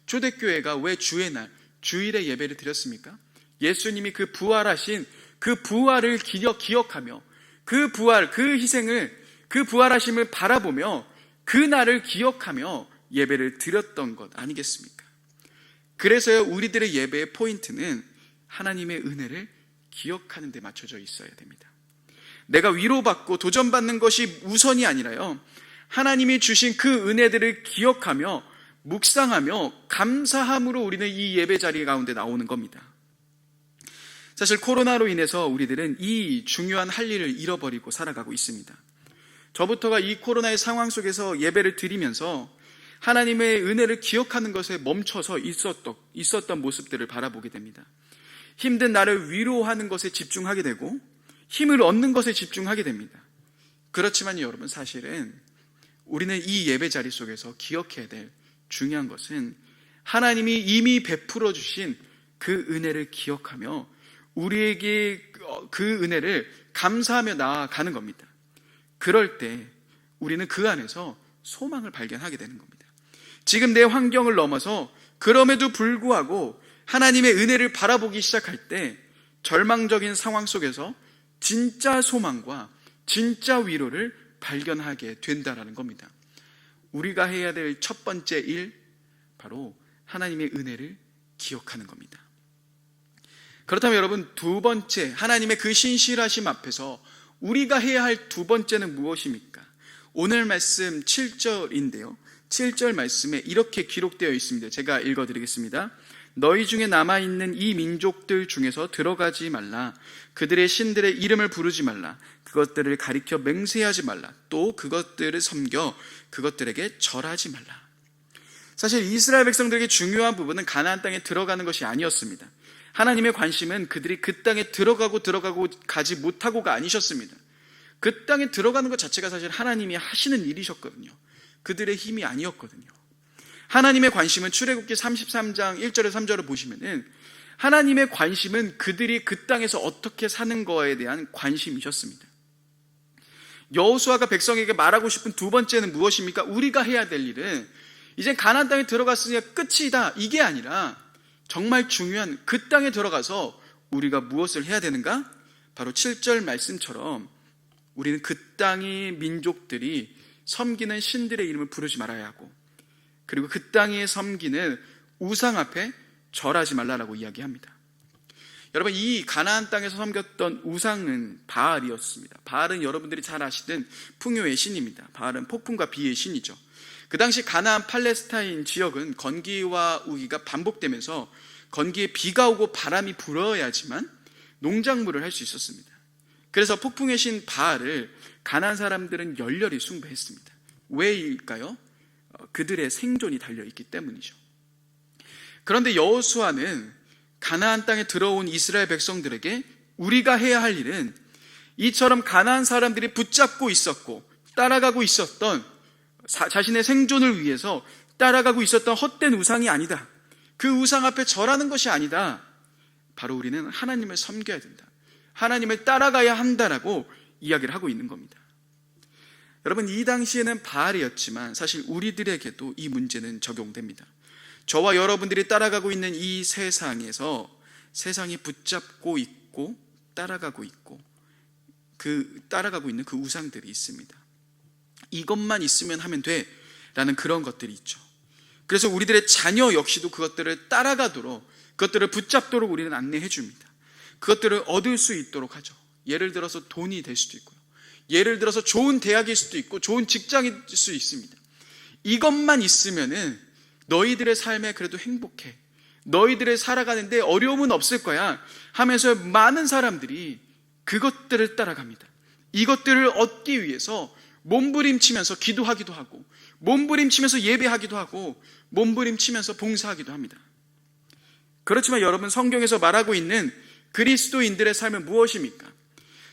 초대교회가 왜 주의 날, 주일에 예배를 드렸습니까? 예수님이 그 부활하신 그 부활을 기억하며 그 부활, 그 희생을, 그 부활하심을 바라보며 그 날을 기억하며 예배를 드렸던 것 아니겠습니까? 그래서요, 우리들의 예배의 포인트는 하나님의 은혜를 기억하는 데 맞춰져 있어야 됩니다. 내가 위로받고 도전받는 것이 우선이 아니라요, 하나님이 주신 그 은혜들을 기억하며 묵상하며 감사함으로 우리는 이 예배 자리 가운데 나오는 겁니다. 사실 코로나로 인해서 우리들은 이 중요한 할 일을 잃어버리고 살아가고 있습니다. 저부터가 이 코로나의 상황 속에서 예배를 드리면서 하나님의 은혜를 기억하는 것에 멈춰서 있었던 모습들을 바라보게 됩니다. 힘든 나를 위로하는 것에 집중하게 되고 힘을 얻는 것에 집중하게 됩니다. 그렇지만 여러분, 사실은 우리는 이 예배 자리 속에서 기억해야 될 중요한 것은 하나님이 이미 베풀어 주신 그 은혜를 기억하며 우리에게 그 은혜를 감사하며 나아가는 겁니다. 그럴 때 우리는 그 안에서 소망을 발견하게 되는 겁니다. 지금 내 환경을 넘어서 그럼에도 불구하고 하나님의 은혜를 바라보기 시작할 때 절망적인 상황 속에서 진짜 소망과 진짜 위로를 발견하게 된다라는 겁니다. 우리가 해야 될 첫 번째 일, 바로 하나님의 은혜를 기억하는 겁니다. 그렇다면 여러분, 두 번째, 하나님의 그 신실하심 앞에서 우리가 해야 할 두 번째는 무엇입니까? 오늘 말씀 7절인데요 7절 말씀에 이렇게 기록되어 있습니다. 제가 읽어드리겠습니다. 너희 중에 남아있는 이 민족들 중에서 들어가지 말라. 그들의 신들의 이름을 부르지 말라. 그것들을 가리켜 맹세하지 말라. 또 그것들을 섬겨 그것들에게 절하지 말라. 사실 이스라엘 백성들에게 중요한 부분은 가나안 땅에 들어가는 것이 아니었습니다. 하나님의 관심은 그들이 그 땅에 들어가고 가지 못하고가 아니셨습니다. 그 땅에 들어가는 것 자체가 사실 하나님이 하시는 일이셨거든요. 그들의 힘이 아니었거든요. 하나님의 관심은 출애굽기 33장 1절에서 3절을 보시면은 하나님의 관심은 그들이 그 땅에서 어떻게 사는 거에 대한 관심이셨습니다. 여호수아가 백성에게 말하고 싶은 두 번째는 무엇입니까? 우리가 해야 될 일은 이제 가나안 땅에 들어갔으니까 끝이다, 이게 아니라 정말 중요한 그 땅에 들어가서 우리가 무엇을 해야 되는가? 바로 7절 말씀처럼 우리는 그 땅의 민족들이 섬기는 신들의 이름을 부르지 말아야 하고, 그리고 그 땅에 섬기는 우상 앞에 절하지 말라라고 이야기합니다. 여러분, 이 가나안 땅에서 섬겼던 우상은 바알이었습니다. 바알은 여러분들이 잘 아시던 풍요의 신입니다. 바알은 폭풍과 비의 신이죠. 그 당시 가나안 팔레스타인 지역은 건기와 우기가 반복되면서 건기에 비가 오고 바람이 불어야지만 농작물을 할 수 있었습니다. 그래서 폭풍의 신 바알을 가나안 사람들은 열렬히 숭배했습니다. 왜일까요? 그들의 생존이 달려있기 때문이죠. 그런데 여호수아는 가나안 땅에 들어온 이스라엘 백성들에게 우리가 해야 할 일은 이처럼 가나안 사람들이 붙잡고 있었고 따라가고 있었던, 자신의 생존을 위해서 따라가고 있었던 헛된 우상이 아니다. 그 우상 앞에 절하는 것이 아니다. 바로 우리는 하나님을 섬겨야 된다. 하나님을 따라가야 한다라고 이야기를 하고 있는 겁니다. 여러분, 이 당시에는 바알이었지만 사실 우리들에게도 이 문제는 적용됩니다. 저와 여러분들이 따라가고 있는 이 세상에서 세상이 붙잡고 있고 따라가고 있고 따라가고 있는 그 우상들이 있습니다. 이것만 있으면 하면 돼 라는 그런 것들이 있죠. 그래서 우리들의 자녀 역시도 그것들을 따라가도록, 그것들을 붙잡도록 우리는 안내해 줍니다. 그것들을 얻을 수 있도록 하죠. 예를 들어서 돈이 될 수도 있고요, 예를 들어서 좋은 대학일 수도 있고 좋은 직장일 수 있습니다. 이것만 있으면은 너희들의 삶에 그래도 행복해, 너희들의 살아가는데 어려움은 없을 거야 하면서 많은 사람들이 그것들을 따라갑니다. 이것들을 얻기 위해서 몸부림치면서 기도하기도 하고, 몸부림치면서 예배하기도 하고, 몸부림치면서 봉사하기도 합니다. 그렇지만 여러분, 성경에서 말하고 있는 그리스도인들의 삶은 무엇입니까?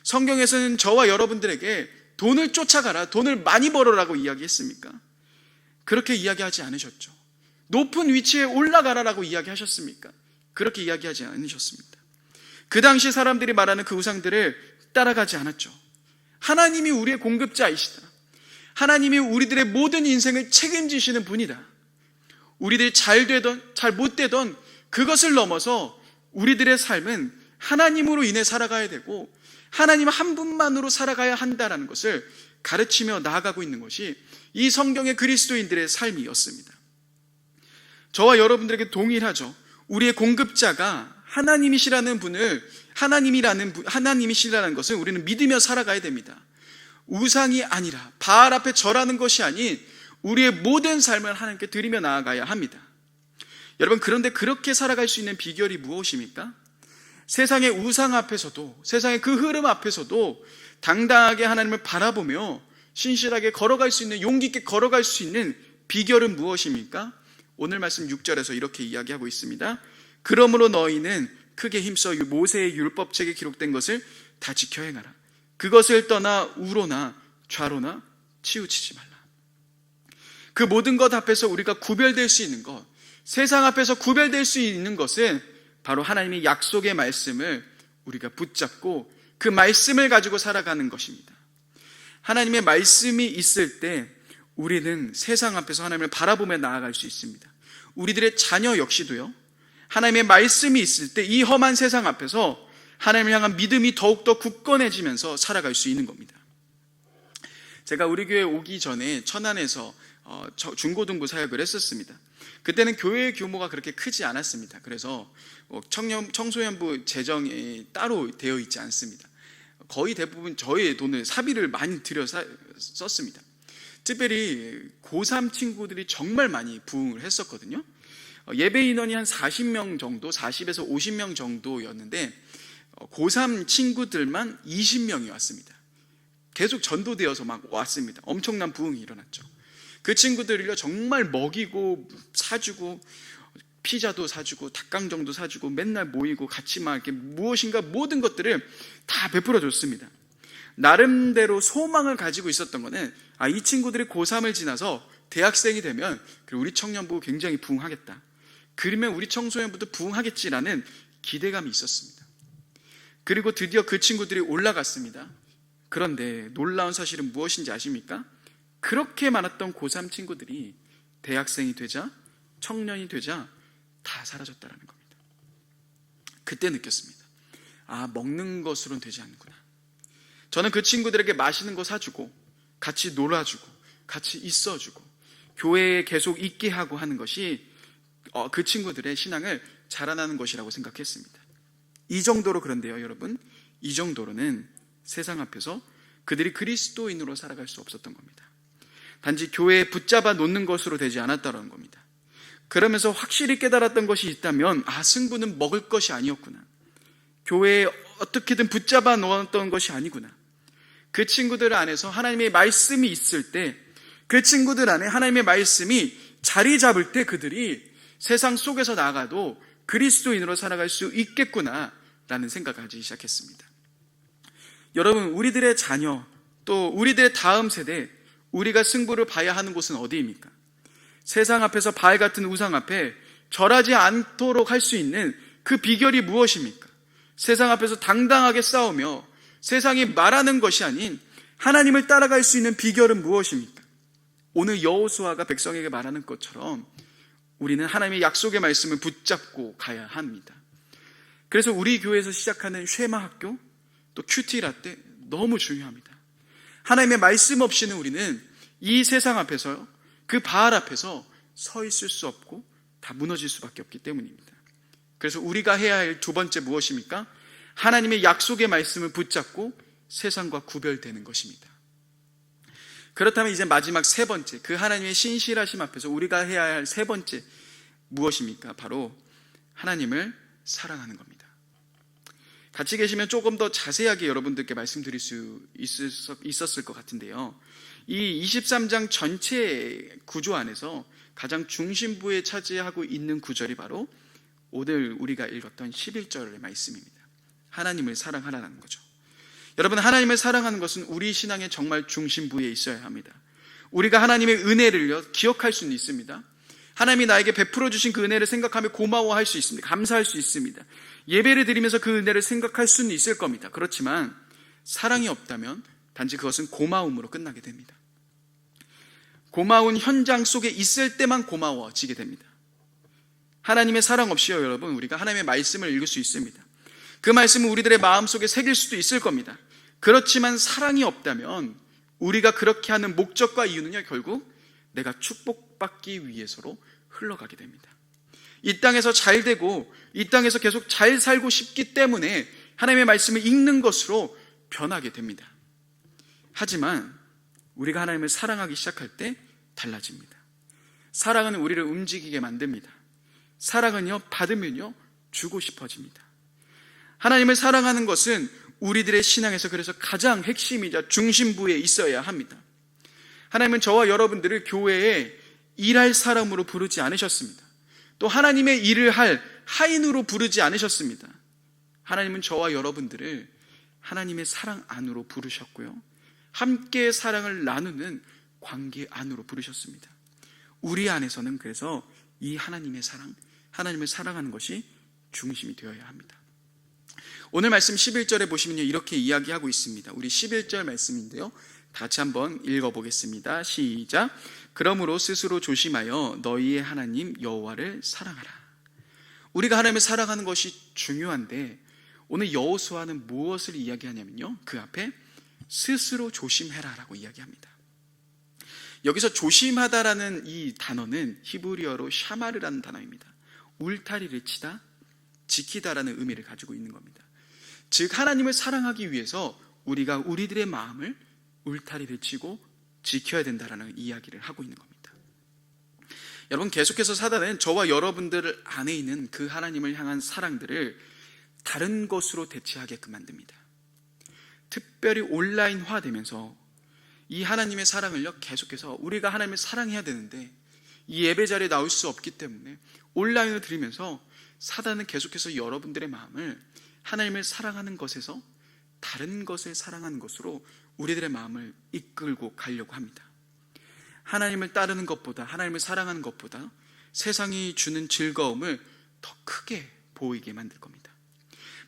성경에서는 저와 여러분들에게 돈을 쫓아가라, 돈을 많이 벌어라고 이야기했습니까? 그렇게 이야기하지 않으셨죠. 높은 위치에 올라가라라고 이야기하셨습니까? 그렇게 이야기하지 않으셨습니다. 그 당시 사람들이 말하는 그 우상들을 따라가지 않았죠. 하나님이 우리의 공급자이시다. 하나님이 우리들의 모든 인생을 책임지시는 분이다. 우리들이 잘 되던 잘 못 되던 그것을 넘어서 우리들의 삶은 하나님으로 인해 살아가야 되고 하나님 한 분만으로 살아가야 한다는 것을 가르치며 나아가고 있는 것이 이 성경의 그리스도인들의 삶이었습니다. 저와 여러분들에게 동일하죠. 우리의 공급자가 하나님이시라는 하나님이시라는 것을 우리는 믿으며 살아가야 됩니다. 우상이 아니라 바알 앞에 절하는 것이 아닌 우리의 모든 삶을 하나님께 드리며 나아가야 합니다. 여러분, 그런데 그렇게 살아갈 수 있는 비결이 무엇입니까? 세상의 우상 앞에서도, 세상의 그 흐름 앞에서도 당당하게 하나님을 바라보며 신실하게 걸어갈 수 있는, 용기 있게 걸어갈 수 있는 비결은 무엇입니까? 오늘 말씀 6절에서 이렇게 이야기하고 있습니다. 그러므로 너희는 크게 힘써 모세의 율법책에 기록된 것을 다 지켜 행하라. 그것을 떠나 우로나 좌로나 치우치지 말라. 그 모든 것 앞에서 우리가 구별될 수 있는 것, 세상 앞에서 구별될 수 있는 것은 바로 하나님의 약속의 말씀을 우리가 붙잡고 그 말씀을 가지고 살아가는 것입니다. 하나님의 말씀이 있을 때 우리는 세상 앞에서 하나님을 바라보며 나아갈 수 있습니다. 우리들의 자녀 역시도요, 하나님의 말씀이 있을 때 이 험한 세상 앞에서 하나님을 향한 믿음이 더욱더 굳건해지면서 살아갈 수 있는 겁니다. 제가 우리 교회 오기 전에 천안에서 중고등부 사역을 했었습니다. 그때는 교회의 규모가 그렇게 크지 않았습니다. 그래서 청소년부 재정이 따로 되어 있지 않습니다. 거의 대부분 저의 돈을 사비를 많이 들여 썼습니다. 특별히 고3 친구들이 정말 많이 부흥을 했었거든요. 예배 인원이 한 40명 정도, 40에서 50명 정도였는데 고3 친구들만 20명이 왔습니다. 계속 전도되어서 막 왔습니다. 엄청난 부흥이 일어났죠. 그 친구들을요 정말 먹이고 사주고 피자도 사주고 닭강정도 사주고 맨날 모이고 같이 막 이렇게 무엇인가 모든 것들을 다 베풀어 줬습니다. 나름대로 소망을 가지고 있었던 거는 이 친구들이 고3을 지나서 대학생이 되면 우리 청년부 굉장히 부흥하겠다. 그러면 우리 청소년부도 부흥하겠지라는 기대감이 있었습니다. 그리고 드디어 그 친구들이 올라갔습니다. 그런데 놀라운 사실은 무엇인지 아십니까? 그렇게 많았던 고3 친구들이 대학생이 되자, 청년이 되자 다 사라졌다는 겁니다. 그때 느꼈습니다. 먹는 것으로는 되지 않는구나. 저는 그 친구들에게 맛있는 거 사주고 같이 놀아주고 같이 있어주고 교회에 계속 있게 하고 하는 것이 그 친구들의 신앙을 자라나는 것이라고 생각했습니다. 이 정도로 그런데요, 여러분, 이 정도로는 세상 앞에서 그들이 그리스도인으로 살아갈 수 없었던 겁니다. 단지 교회에 붙잡아 놓는 것으로 되지 않았다는 겁니다. 그러면서 확실히 깨달았던 것이 있다면 승부는 먹을 것이 아니었구나. 교회에 어떻게든 붙잡아 놓았던 것이 아니구나. 그 친구들 안에서 하나님의 말씀이 있을 때, 그 친구들 안에 하나님의 말씀이 자리 잡을 때 그들이 세상 속에서 나가도 그리스도인으로 살아갈 수 있겠구나라는 생각을 하기 시작했습니다. 여러분, 우리들의 자녀 또 우리들의 다음 세대, 우리가 승부를 봐야 하는 곳은 어디입니까? 세상 앞에서 바알 같은 우상 앞에 절하지 않도록 할 수 있는 그 비결이 무엇입니까? 세상 앞에서 당당하게 싸우며 세상이 말하는 것이 아닌 하나님을 따라갈 수 있는 비결은 무엇입니까? 오늘 여호수아가 백성에게 말하는 것처럼 우리는 하나님의 약속의 말씀을 붙잡고 가야 합니다. 그래서 우리 교회에서 시작하는 쉐마 학교, 또 큐티 라떼 너무 중요합니다. 하나님의 말씀 없이는 우리는 이 세상 앞에서, 그 바알 앞에서 서 있을 수 없고 다 무너질 수밖에 없기 때문입니다. 그래서 우리가 해야 할 두 번째 무엇입니까? 하나님의 약속의 말씀을 붙잡고 세상과 구별되는 것입니다. 그렇다면 이제 마지막 세 번째, 그 하나님의 신실하심 앞에서 우리가 해야 할 세 번째 무엇입니까? 바로 하나님을 사랑하는 겁니다. 같이 계시면 조금 더 자세하게 여러분들께 말씀드릴 수 있었을 것 같은데요. 이 23장 전체 구조 안에서 가장 중심부에 차지하고 있는 구절이 바로 오늘 우리가 읽었던 11절의 말씀입니다. 하나님을 사랑하라는 거죠. 여러분, 하나님을 사랑하는 것은 우리 신앙의 정말 중심부에 있어야 합니다. 우리가 하나님의 은혜를 기억할 수는 있습니다. 하나님이 나에게 베풀어 주신 그 은혜를 생각하며 고마워할 수 있습니다. 감사할 수 있습니다. 예배를 드리면서 그 은혜를 생각할 수는 있을 겁니다. 그렇지만 사랑이 없다면 단지 그것은 고마움으로 끝나게 됩니다. 고마운 현장 속에 있을 때만 고마워지게 됩니다. 하나님의 사랑 없이요, 여러분, 우리가 하나님의 말씀을 읽을 수 있습니다. 그 말씀은 우리들의 마음속에 새길 수도 있을 겁니다. 그렇지만 사랑이 없다면 우리가 그렇게 하는 목적과 이유는요, 결국 내가 축복받기 위해서로 흘러가게 됩니다. 이 땅에서 잘 되고 이 땅에서 계속 잘 살고 싶기 때문에 하나님의 말씀을 읽는 것으로 변하게 됩니다. 하지만 우리가 하나님을 사랑하기 시작할 때 달라집니다. 사랑은 우리를 움직이게 만듭니다. 사랑은요, 받으면요, 주고 싶어집니다. 하나님을 사랑하는 것은 우리들의 신앙에서 그래서 가장 핵심이자 중심부에 있어야 합니다. 하나님은 저와 여러분들을 교회에 일할 사람으로 부르지 않으셨습니다. 또 하나님의 일을 할 하인으로 부르지 않으셨습니다. 하나님은 저와 여러분들을 하나님의 사랑 안으로 부르셨고요, 함께 사랑을 나누는 관계 안으로 부르셨습니다. 우리 안에서는 그래서 이 하나님의 사랑, 하나님을 사랑하는 것이 중심이 되어야 합니다. 오늘 말씀 11절에 보시면요, 이렇게 이야기하고 있습니다. 우리 11절 말씀인데요, 같이 한번 읽어보겠습니다. 시작. 그러므로 스스로 조심하여 너희의 하나님 여호와를 사랑하라. 우리가 하나님을 사랑하는 것이 중요한데 오늘 여호수아는 무엇을 이야기하냐면요, 그 앞에 스스로 조심해라 라고 이야기합니다. 여기서 조심하다라는 이 단어는 히브리어로 샤마르라는 단어입니다. 울타리를 치다, 지키다라는 의미를 가지고 있는 겁니다. 즉 하나님을 사랑하기 위해서 우리가 우리들의 마음을 울타리를 치고 지켜야 된다라는 이야기를 하고 있는 겁니다. 여러분, 계속해서 사단은 저와 여러분들 안에 있는 그 하나님을 향한 사랑들을 다른 것으로 대체하게끔 만듭니다. 특별히 온라인화 되면서 이 하나님의 사랑을요, 계속해서 우리가 하나님을 사랑해야 되는데 이 예배 자리에 나올 수 없기 때문에 온라인을 드리면서 사단은 계속해서 여러분들의 마음을 하나님을 사랑하는 것에서 다른 것을 사랑하는 것으로 우리들의 마음을 이끌고 가려고 합니다. 하나님을 따르는 것보다, 하나님을 사랑하는 것보다 세상이 주는 즐거움을 더 크게 보이게 만들 겁니다.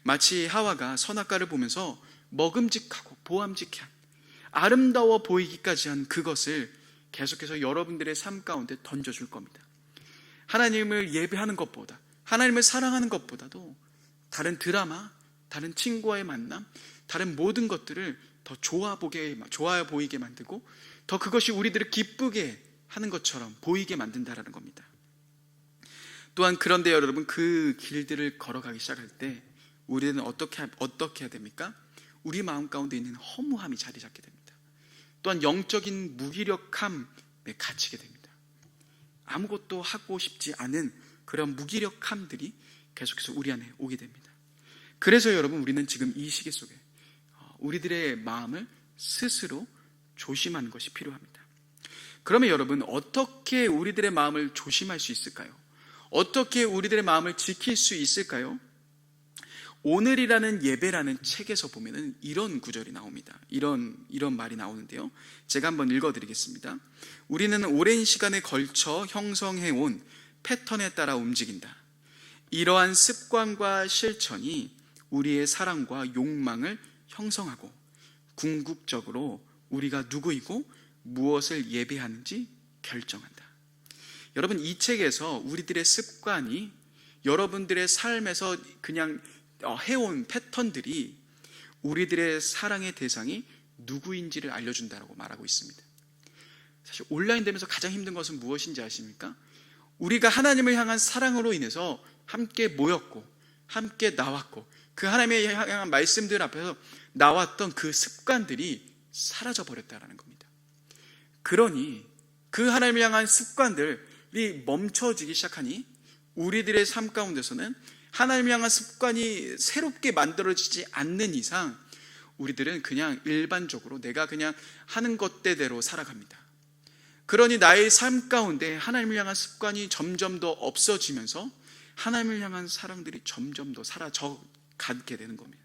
마치 하와가 선악과를 보면서 먹음직하고 보암직한, 아름다워 보이기까지 한 그것을 계속해서 여러분들의 삶 가운데 던져줄 겁니다. 하나님을 예배하는 것보다, 하나님을 사랑하는 것보다도 다른 드라마, 다른 친구와의 만남, 다른 모든 것들을 더 좋아 보이게 만들고 더 그것이 우리들을 기쁘게 하는 것처럼 보이게 만든다라는 겁니다. 또한 그런데 여러분, 그 길들을 걸어가기 시작할 때 우리는 어떻게 해야 됩니까? 우리 마음 가운데 있는 허무함이 자리 잡게 됩니다. 또한 영적인 무기력함에 갇히게 됩니다. 아무것도 하고 싶지 않은 그런 무기력함들이 계속해서 우리 안에 오게 됩니다. 그래서 여러분, 우리는 지금 이 시기 속에 우리들의 마음을 스스로 조심하는 것이 필요합니다. 그러면 여러분, 어떻게 우리들의 마음을 조심할 수 있을까요? 어떻게 우리들의 마음을 지킬 수 있을까요? 오늘이라는 예배라는 책에서 보면은 이런 구절이 나옵니다. 이런 말이 나오는데요, 제가 한번 읽어드리겠습니다. 우리는 오랜 시간에 걸쳐 형성해온 패턴에 따라 움직인다. 이러한 습관과 실천이 우리의 사랑과 욕망을 형성하고 궁극적으로 우리가 누구이고 무엇을 예배하는지 결정한다. 여러분, 이 책에서 우리들의 습관이 여러분들의 삶에서 그냥 해온 패턴들이 우리들의 사랑의 대상이 누구인지를 알려준다고 말하고 있습니다. 사실 온라인 되면서 가장 힘든 것은 무엇인지 아십니까? 우리가 하나님을 향한 사랑으로 인해서 함께 모였고 함께 나왔고 그 하나님의 향한 말씀들 앞에서 나왔던 그 습관들이 사라져 버렸다라는 겁니다. 그러니 그 하나님을 향한 습관들이 멈춰지기 시작하니 우리들의 삶 가운데서는 하나님을 향한 습관이 새롭게 만들어지지 않는 이상 우리들은 그냥 일반적으로 내가 그냥 하는 것대로 살아갑니다. 그러니 나의 삶 가운데 하나님을 향한 습관이 점점 더 없어지면서 하나님을 향한 사랑들이 점점 더 사라져 가게 되는 겁니다.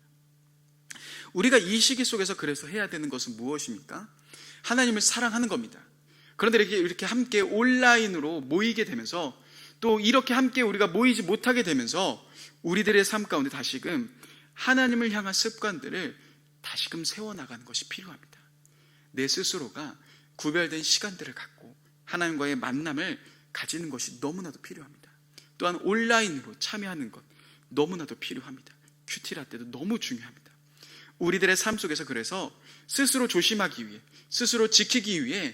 우리가 이 시기 속에서 그래서 해야 되는 것은 무엇입니까? 하나님을 사랑하는 겁니다. 그런데 이렇게 함께 온라인으로 모이게 되면서 또 이렇게 함께 우리가 모이지 못하게 되면서 우리들의 삶 가운데 다시금 하나님을 향한 습관들을 다시금 세워나가는 것이 필요합니다. 내 스스로가 구별된 시간들을 갖고 하나님과의 만남을 가지는 것이 너무나도 필요합니다. 또한 온라인으로 참여하는 것 너무나도 필요합니다. 큐티라 때도 너무 중요합니다. 우리들의 삶 속에서 그래서 스스로 조심하기 위해, 스스로 지키기 위해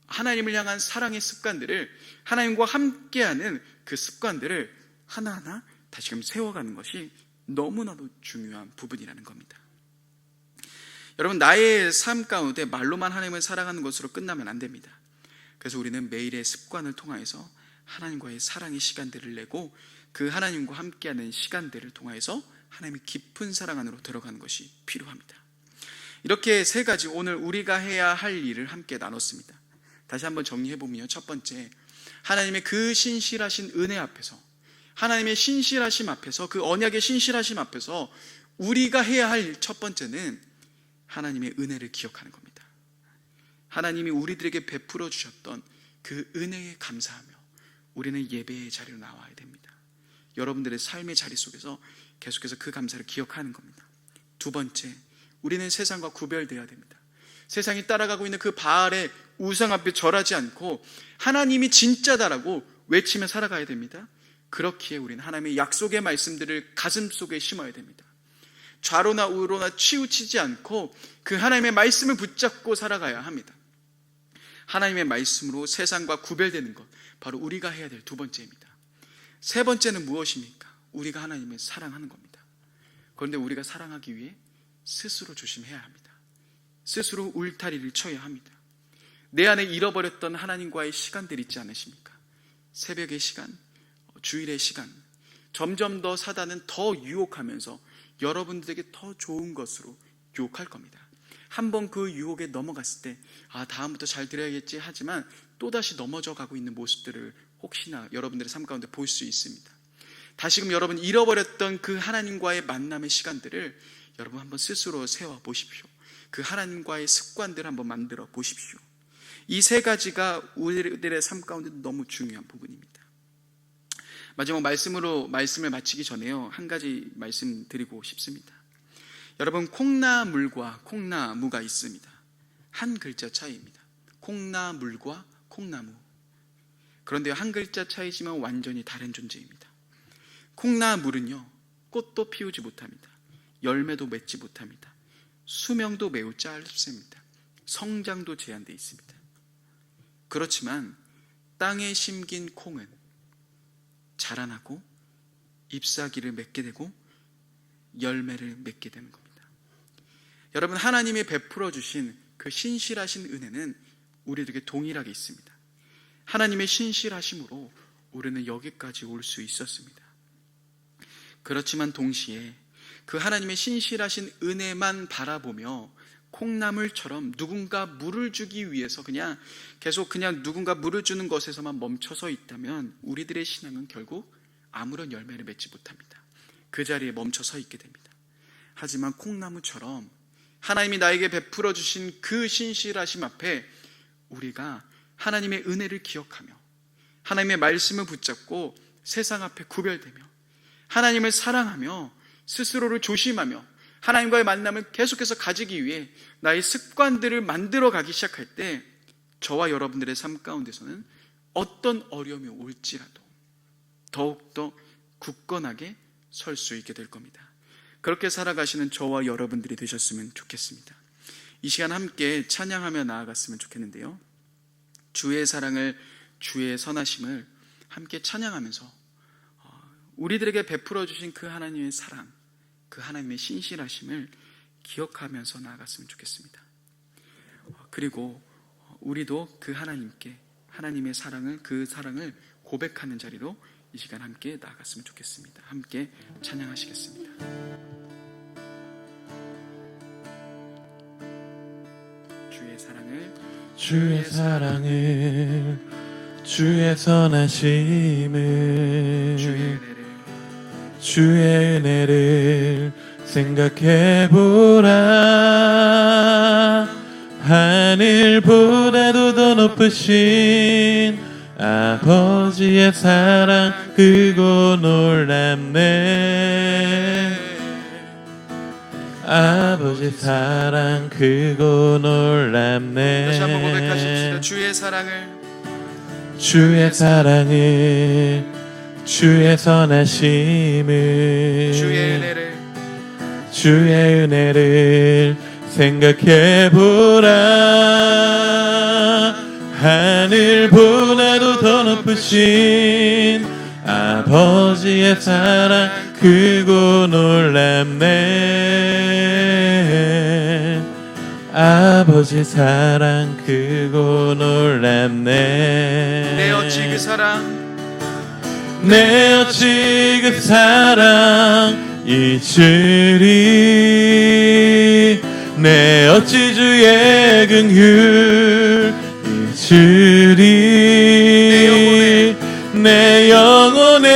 하나님을 향한 사랑의 습관들을, 하나님과 함께하는 그 습관들을 하나하나 다시금 세워가는 것이 너무나도 중요한 부분이라는 겁니다. 여러분, 나의 삶 가운데 말로만 하나님을 사랑하는 것으로 끝나면 안 됩니다. 그래서 우리는 매일의 습관을 통하여서 하나님과의 사랑의 시간들을 내고 그 하나님과 함께하는 시간들을 통하여서 하나님의 깊은 사랑 안으로 들어가는 것이 필요합니다. 이렇게 세 가지 오늘 우리가 해야 할 일을 함께 나눴습니다. 다시 한번 정리해보면요, 첫 번째, 하나님의 그 신실하신 은혜 앞에서, 하나님의 신실하심 앞에서, 그 언약의 신실하심 앞에서 우리가 해야 할 첫 번째는 하나님의 은혜를 기억하는 겁니다. 하나님이 우리들에게 베풀어 주셨던 그 은혜에 감사하며 우리는 예배의 자리로 나와야 됩니다. 여러분들의 삶의 자리 속에서 계속해서 그 감사를 기억하는 겁니다. 두 번째, 우리는 세상과 구별되어야 됩니다. 세상이 따라가고 있는 그 바알의 우상 앞에 절하지 않고 하나님이 진짜다라고 외치며 살아가야 됩니다. 그렇기에 우리는 하나님의 약속의 말씀들을 가슴속에 심어야 됩니다. 좌로나 우로나 치우치지 않고 그 하나님의 말씀을 붙잡고 살아가야 합니다. 하나님의 말씀으로 세상과 구별되는 것, 바로 우리가 해야 될 두 번째입니다. 세 번째는 무엇입니까? 우리가 하나님을 사랑하는 겁니다. 그런데 우리가 사랑하기 위해 스스로 조심해야 합니다. 스스로 울타리를 쳐야 합니다. 내 안에 잃어버렸던 하나님과의 시간들 있지 않으십니까? 새벽의 시간, 주일의 시간, 점점 더 사단은 더 유혹하면서 여러분들에게 더 좋은 것으로 유혹할 겁니다. 한번 그 유혹에 넘어갔을 때 다음부터 잘 드려야겠지 하지만 또다시 넘어져 가고 있는 모습들을 혹시나 여러분들의 삶 가운데 볼 수 있습니다. 다시금 여러분 잃어버렸던 그 하나님과의 만남의 시간들을 여러분 한번 스스로 세워보십시오. 그 하나님과의 습관들을 한번 만들어 보십시오. 이 세 가지가 우리들의 삶 가운데 너무 중요한 부분입니다. 마지막 말씀을 마치기 전에요, 한 가지 말씀드리고 싶습니다. 여러분, 콩나물과 콩나무가 있습니다. 한 글자 차이입니다. 콩나물과 콩나무. 그런데 한 글자 차이지만 완전히 다른 존재입니다. 콩나물은요, 꽃도 피우지 못합니다. 열매도 맺지 못합니다. 수명도 매우 짧습니다. 성장도 제한되어 있습니다. 그렇지만 땅에 심긴 콩은 자라나고 잎사귀를 맺게 되고 열매를 맺게 되는 겁니다. 여러분, 하나님이 베풀어 주신 그 신실하신 은혜는 우리에게 동일하게 있습니다. 하나님의 신실하심으로 우리는 여기까지 올 수 있었습니다. 그렇지만 동시에 그 하나님의 신실하신 은혜만 바라보며 콩나물처럼 누군가 물을 주기 위해서 계속 누군가 물을 주는 것에서만 멈춰서 있다면 우리들의 신앙은 결국 아무런 열매를 맺지 못합니다. 그 자리에 멈춰 서 있게 됩니다. 하지만 콩나무처럼 하나님이 나에게 베풀어 주신 그 신실하심 앞에 우리가 하나님의 은혜를 기억하며 하나님의 말씀을 붙잡고 세상 앞에 구별되며 하나님을 사랑하며 스스로를 조심하며 하나님과의 만남을 계속해서 가지기 위해 나의 습관들을 만들어 가기 시작할 때 저와 여러분들의 삶 가운데서는 어떤 어려움이 올지라도 더욱더 굳건하게 설 수 있게 될 겁니다. 그렇게 살아가시는 저와 여러분들이 되셨으면 좋겠습니다. 이 시간 함께 찬양하며 나아갔으면 좋겠는데요, 주의 사랑을, 주의 선하심을 함께 찬양하면서 우리들에게 베풀어 주신 그 하나님의 사랑, 그 하나님의 신실하심을 기억하면서 나아갔으면 좋겠습니다. 그리고 우리도 그 하나님께 하나님의 사랑을, 그 사랑을 고백하는 자리로 이 시간 함께 나아갔으면 좋겠습니다. 함께 찬양하시겠습니다.
주의 사랑을 주의 선하심을 주의 은혜를 생각해보라. 하늘보다도 더 높으신 아버지의 사랑 크고 놀랍네. 아버지 사랑 크고 놀랍네.
다시 한번 고백하십시다. 주의
사랑을 주의 선하심을 주의 은혜를 생각해보라. 하늘보다도 더 높으신 아버지의 사랑 크고 놀랍네. 아버지 사랑 크고 놀랍네.
내 어찌 그 사랑 잊으리. 내 어찌 주의 긍휼 잊으리. 내 영혼의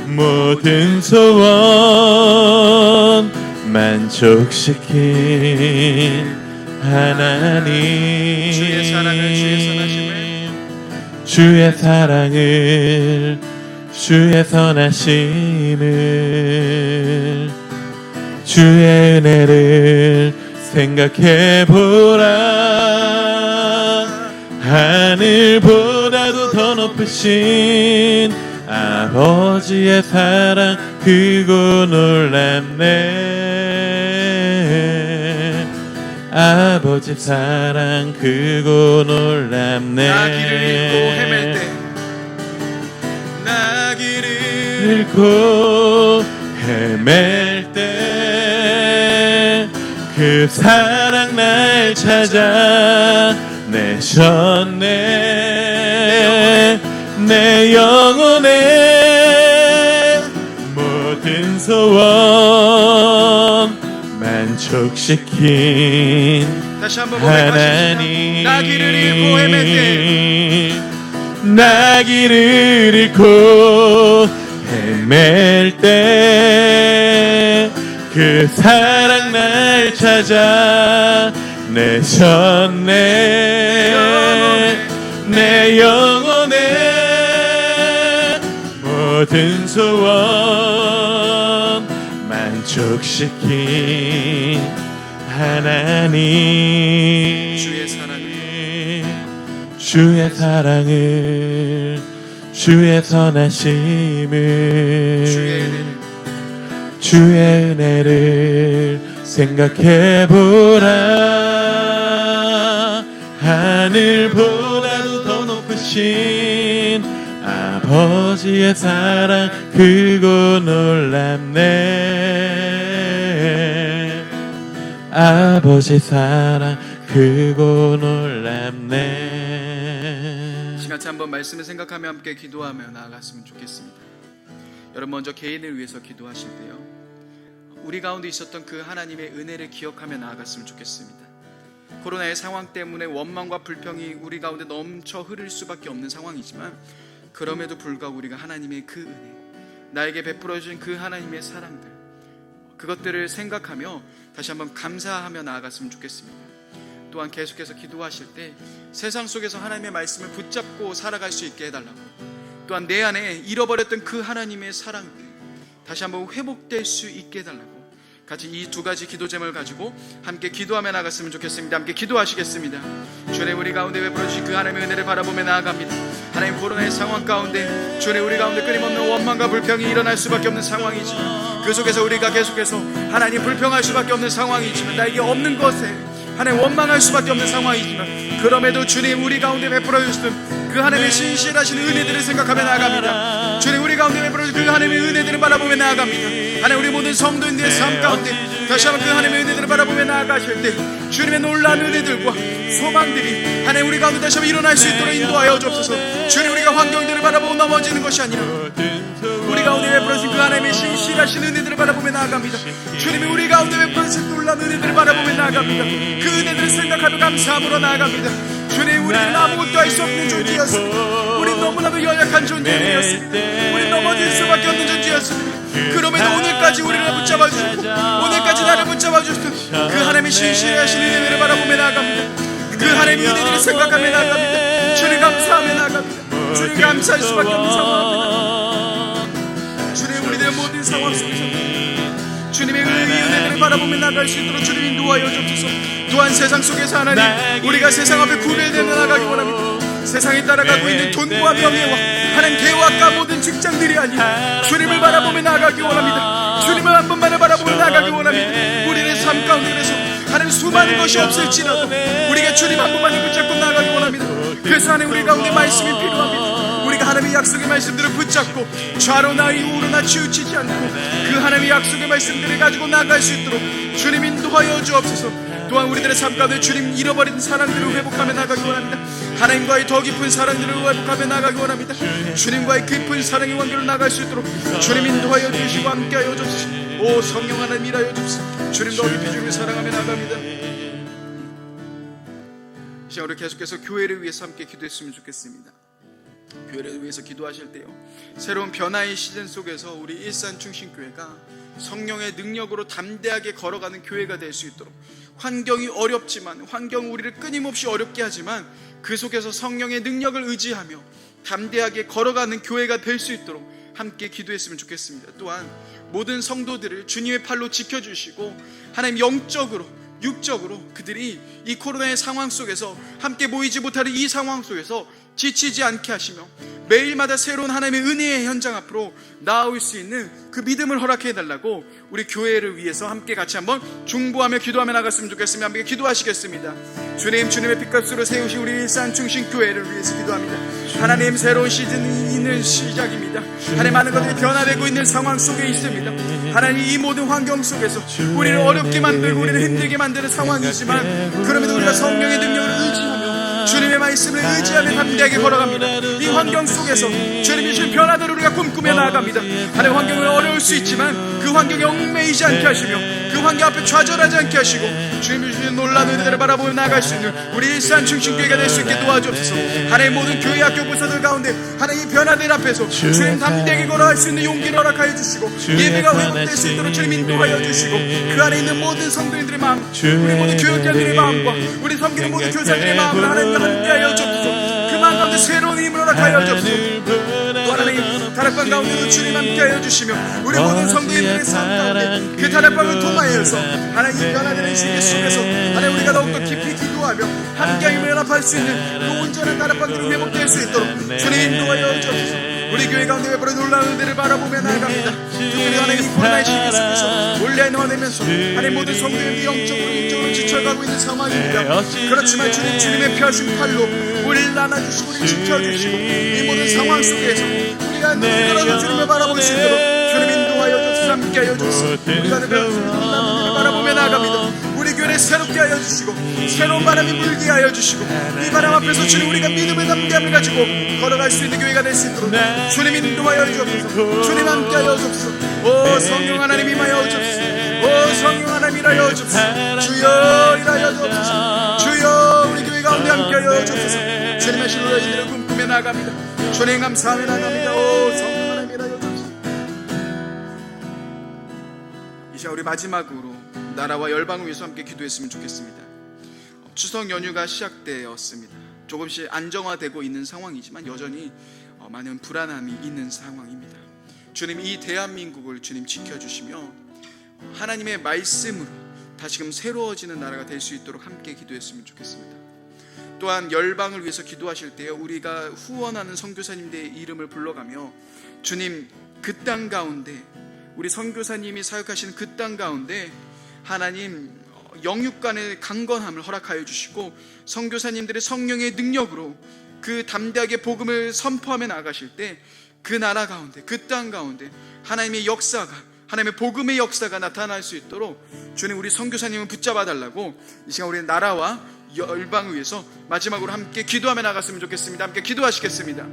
모든 소원 만족시킨 하나님. 주의 사랑을 주의 선하심을 주의 은혜를 생각해보라. 하늘보다도 더 높으신 아버지의 사랑 크고 놀랍네. 아버지 사랑 크고 놀랍네. 나 길을
잃고 헤맬 때 그 사랑 날 찾아 내셨네. 내 영혼의 모든 소원 만족시킨
다시 한번
하나님.
나 길을 잃고 헤맬 때
나 길을 잃고 헤맬 때 그 사랑 날 찾아 내셨네. 내 영혼의 모든 소원 만족시킨 하나님. 주의 사랑을 주의 선하심을 주의 은혜를 생각해보라. 하늘보다도 더 높으신 아버지의 사랑 크고 놀랍네. 아버지 사랑 크고 놀랍네.
같이 한번 말씀을 생각하며 함께 기도하며 나아갔으면 좋겠습니다. 여러분, 먼저 개인을 위해서 기도하실 때요, 우리 가운데 있었던 그 하나님의 은혜를 기억하며 나아갔으면 좋겠습니다. 코로나의 상황 때문에 원망과 불평이 우리 가운데 넘쳐 흐를 수밖에 없는 상황이지만, 그럼에도 불구하고 우리가 하나님의 그 은혜, 나에게 베풀어 주신 그 하나님의 사랑들, 그것들을 생각하며 다시 한번 감사하며 나아갔으면 좋겠습니다. 또한 계속해서 기도하실 때 세상 속에서 하나님의 말씀을 붙잡고 살아갈 수 있게 해달라고, 또한 내 안에 잃어버렸던 그 하나님의 사랑들 다시 한번 회복될 수 있게 해달라고, 같이 이 두 가지 기도 제목을 가지고 함께 기도하며 나갔으면 좋겠습니다. 함께 기도하시겠습니다. 주님, 우리 가운데 베풀어 주신 그 하나님의 은혜를 바라보며 나아갑니다. 하나님, 코로나의 상황 가운데 주님, 우리 가운데 끊임없는 원망과 불평이 일어날 수밖에 없는 상황이지만, 그 속에서 우리가 계속해서 하나님 불평할 수밖에 없는 상황이지만, 나에게 없는 것에 하나님 원망할 수밖에 없는 상황이지만, 그럼에도 주님, 우리 가운데 베풀어 주시는 그 하나님의 신실하신 은혜들을 생각하며 나아갑니다. 주님, 우리 가운데 베풀어 주신 그 하나님의 은혜들을 바라보며 나아갑니다. 하나님, 우리 모든 성도인들의 삶 가운데 다시 한번 그 하나님의 은혜들을 바라보며 나아가실 때 주님의 놀라운 은혜들과 소망들이 하나님 우리 가운데 다시 한번 일어날 수 있도록 인도하여 주옵소서. 주님, 우리가 환경들을 바라보고 넘어지는 것이 아니라 우리 가운데 베풀어진 그 하나님의 신실하신 은혜들을 바라보며 나아갑니다. 주님이 우리 가운데 베풀어진 놀라운 은혜들을 바라보며 나아갑니다. 그 은혜들을 생각하며 감사함으로 나아갑니다. 주님, 우리는 아무것도 할 수 없는 존재였습니다. 우리 너무나도 연약한 존재였습니다. 우리 넘어질 수밖에 없는 존재였습니다. 그럼에도 오늘까지 우리를 붙잡아 주시고 오늘까지 나를 붙잡아 주시던 그 하나님의 신실하신 은혜를 바라보며 나아갑니다. 그 하나님의 은혜들을 생각하며 나아갑니다. 주님 감사하며 나아갑니다. 주님 감사할 수밖에 없는 상황입니다. 주님, 우리들의 모든 상황 속에서 주님의 은혜들을 바라보며 나아갈 수 있도록 주님 인도하여 주옵소서. 또한 세상 속에서 하나님, 우리가 세상 앞에 구별되어 나아가기 원합니다. 세상에 따라가고 있는 돈과 명예와 하나님 대화과 모든 직장들이 아닌 주님을 바라보며 나아가기 원합니다. 주님을 한 번만을 바라보며 나아가기 원합니다. 우리의 삶 가운데서 하나님 수많은 것이 없을지라도 우리가 주님 한 번만을 붙잡고 나아가기 원합니다. 그래서 하나님, 우리 가운데 말씀이 필요합니다. 우리가 하나님의 약속의 말씀들을 붙잡고 좌로나 우로나 치우치지 않고 그 하나님의 약속의 말씀들을 가지고 나아갈 수 있도록 주님 인도하여 주옵소서. 또한 우리들의 삶 가운데 주님 잃어버린 사랑들을 회복하며 나아가기 원합니다. 하나님과의 더 깊은 사랑들을 회복하며 나아가기 원합니다. 주님과의 깊은 사랑의 관계로 나아갈 수 있도록 주님 인도하여 주시고 함께하여 주옵소서. 오 성령 하나님, 일하여 주옵소서. 주님 더 깊이 주님을 사랑하며 나아갑니다. 이 시간 우리 계속해서 교회를 위해서 함께 기도했으면 좋겠습니다. 교회를 위해서 기도하실 때요, 새로운 변화의 시즌 속에서 우리 일산중심교회가 성령의 능력으로 담대하게 걸어가는 교회가 될 수 있도록, 환경이 어렵지만, 환경은 우리를 끊임없이 어렵게 하지만 그 속에서 성령의 능력을 의지하며 담대하게 걸어가는 교회가 될 수 있도록 함께 기도했으면 좋겠습니다. 또한 모든 성도들을 주님의 팔로 지켜주시고 하나님 영적으로 육적으로 그들이 이 코로나의 상황 속에서 함께 모이지 못하는 이 상황 속에서 지치지 않게 하시며 매일마다 새로운 하나님의 은혜의 현장 앞으로 나아올 수 있는 그 믿음을 허락해 달라고 우리 교회를 위해서 함께 같이 한번 중보하며 기도하며 나갔으면 좋겠습니다. 함께 기도하시겠습니다. 주님, 주님의 빛값으로 세우신 우리 일산중심교회를 위해서 기도합니다. 하나님, 새로운 시즌이 있는 시작입니다. 하나님, 많은 것들이 변화되고 있는 상황 속에 있습니다. 하나님, 이 모든 환경 속에서 우리를 어렵게 만들고 우리를 힘들게 만드는 상황이지만 그럼에도 우리가 성령의 능력을 의지하며 주님의 말씀을 의지하며 담대하게 걸어갑니다. 이 환경 속에서 주님이 주신 변화들을 우리가 꿈꾸며 나아갑니다. 하나님, 환경은 어려울 수 있지만 그 환경에 얽매이지 않게 하시며 그 환경 앞에 좌절하지 않게 하시고 주님이 주신 놀라운 은혜를 바라보며 나아갈 수 있는 우리 일산중심교회가 될 수 있게 도와주옵소서. 하나님, 모든 교회 학교 부서들 가운데 하나님 이 변화들 앞에서 주님 담대하게 걸어갈 수 있는 용기를 허락하여 주시고 예배가 회복될 수 있도록 주님 인도하여 주시고 그 안에 있는 모든 성도인들의 마음, 우리 모든 교육자들의 마음과 우리 섬기는 모든 교사들의 마음을 하나님 함께하여 주옵소서. 그 마음 가운데 새로운 힘을 허락하여 주옵소서. 또 하나님, 다락방 가운데도 주님 함께하여 주시며 우리 모든 성도인들의 삶 가운데 그 다락방을 통하여서 하나님 이 변화되는 세계 속에서 하나님 우리가 더욱더 깊이 기도하며 함께하여 연합할 수 있는 그 온전한 다락방들이 회복될 수 있도록 주님 인도하여 주옵소서. 우리 교회 가운데 베풀어 놀라운 은혜를 바라보며 나아갑니다. 특별히 하나님 이 코로나의 시기 속에서 온라인 화되면서 하나님 모든 성도들이 영적으로 육적으로 지쳐가고 있는 상황입니다. 그렇지만 주님, 주님의 펴신 팔로 우리를 안아주시고 우리를 지켜주시고 이 모든 상황 속에서 우리가 눈으로 주님을 바라볼 수 있도록 주님 인도하여 주옵소서. 함께하여 주옵소서. 우리가 놀라운 은혜를 바라보며 나아갑니다. 우리 교회를 새롭게 하여 주시고 새로운 바람이 불게 하여 주시고 이 바람 앞에서 주님 우리가 믿음의 담대함을 가지고 걸어갈 수 있는 교회가 될 수 있도록 주님 인도하여 주옵소서. 주님 함께하여 주옵소서. 오 성령 하나님 임하여 주옵소서. 오 성령 하나님 일하여 주옵소서. 주여 일하여 주옵소서. 주여 우리 교회 가운데 함께하여 주옵소서. 주님의 신으로 이들을 꿈꾸며 나아갑니다. 주님 감사하며 나아갑니다. 오 성령 하나님 일하여 주옵소서. 이 시간 우리 마지막으로 나라와 열방을 위해서 함께 기도했으면 좋겠습니다. 추석 연휴가 시작되었습니다. 조금씩 안정화되고 있는 상황이지만 여전히 많은 불안함이 있는 상황입니다. 주님, 이 대한민국을 주님 지켜주시며 하나님의 말씀으로 다시금 새로워지는 나라가 될 수 있도록 함께 기도했으면 좋겠습니다. 또한 열방을 위해서 기도하실 때요, 우리가 후원하는 선교사님들의 이름을 불러가며 주님, 그 땅 가운데 우리 선교사님이 사역하시는 그 땅 가운데 하나님 영육간의 강건함을 허락하여 주시고 선교사님들의 성령의 능력으로 그 담대하게 복음을 선포하며 나가실 때 그 나라 가운데, 그 땅 가운데 하나님의 역사가, 하나님의 복음의 역사가 나타날 수 있도록 주님, 우리 선교사님을 붙잡아 달라고 이 시간 우리 나라와 열방을 위해서 마지막으로 함께 기도하며 나갔으면 좋겠습니다. 함께 기도하시겠습니다.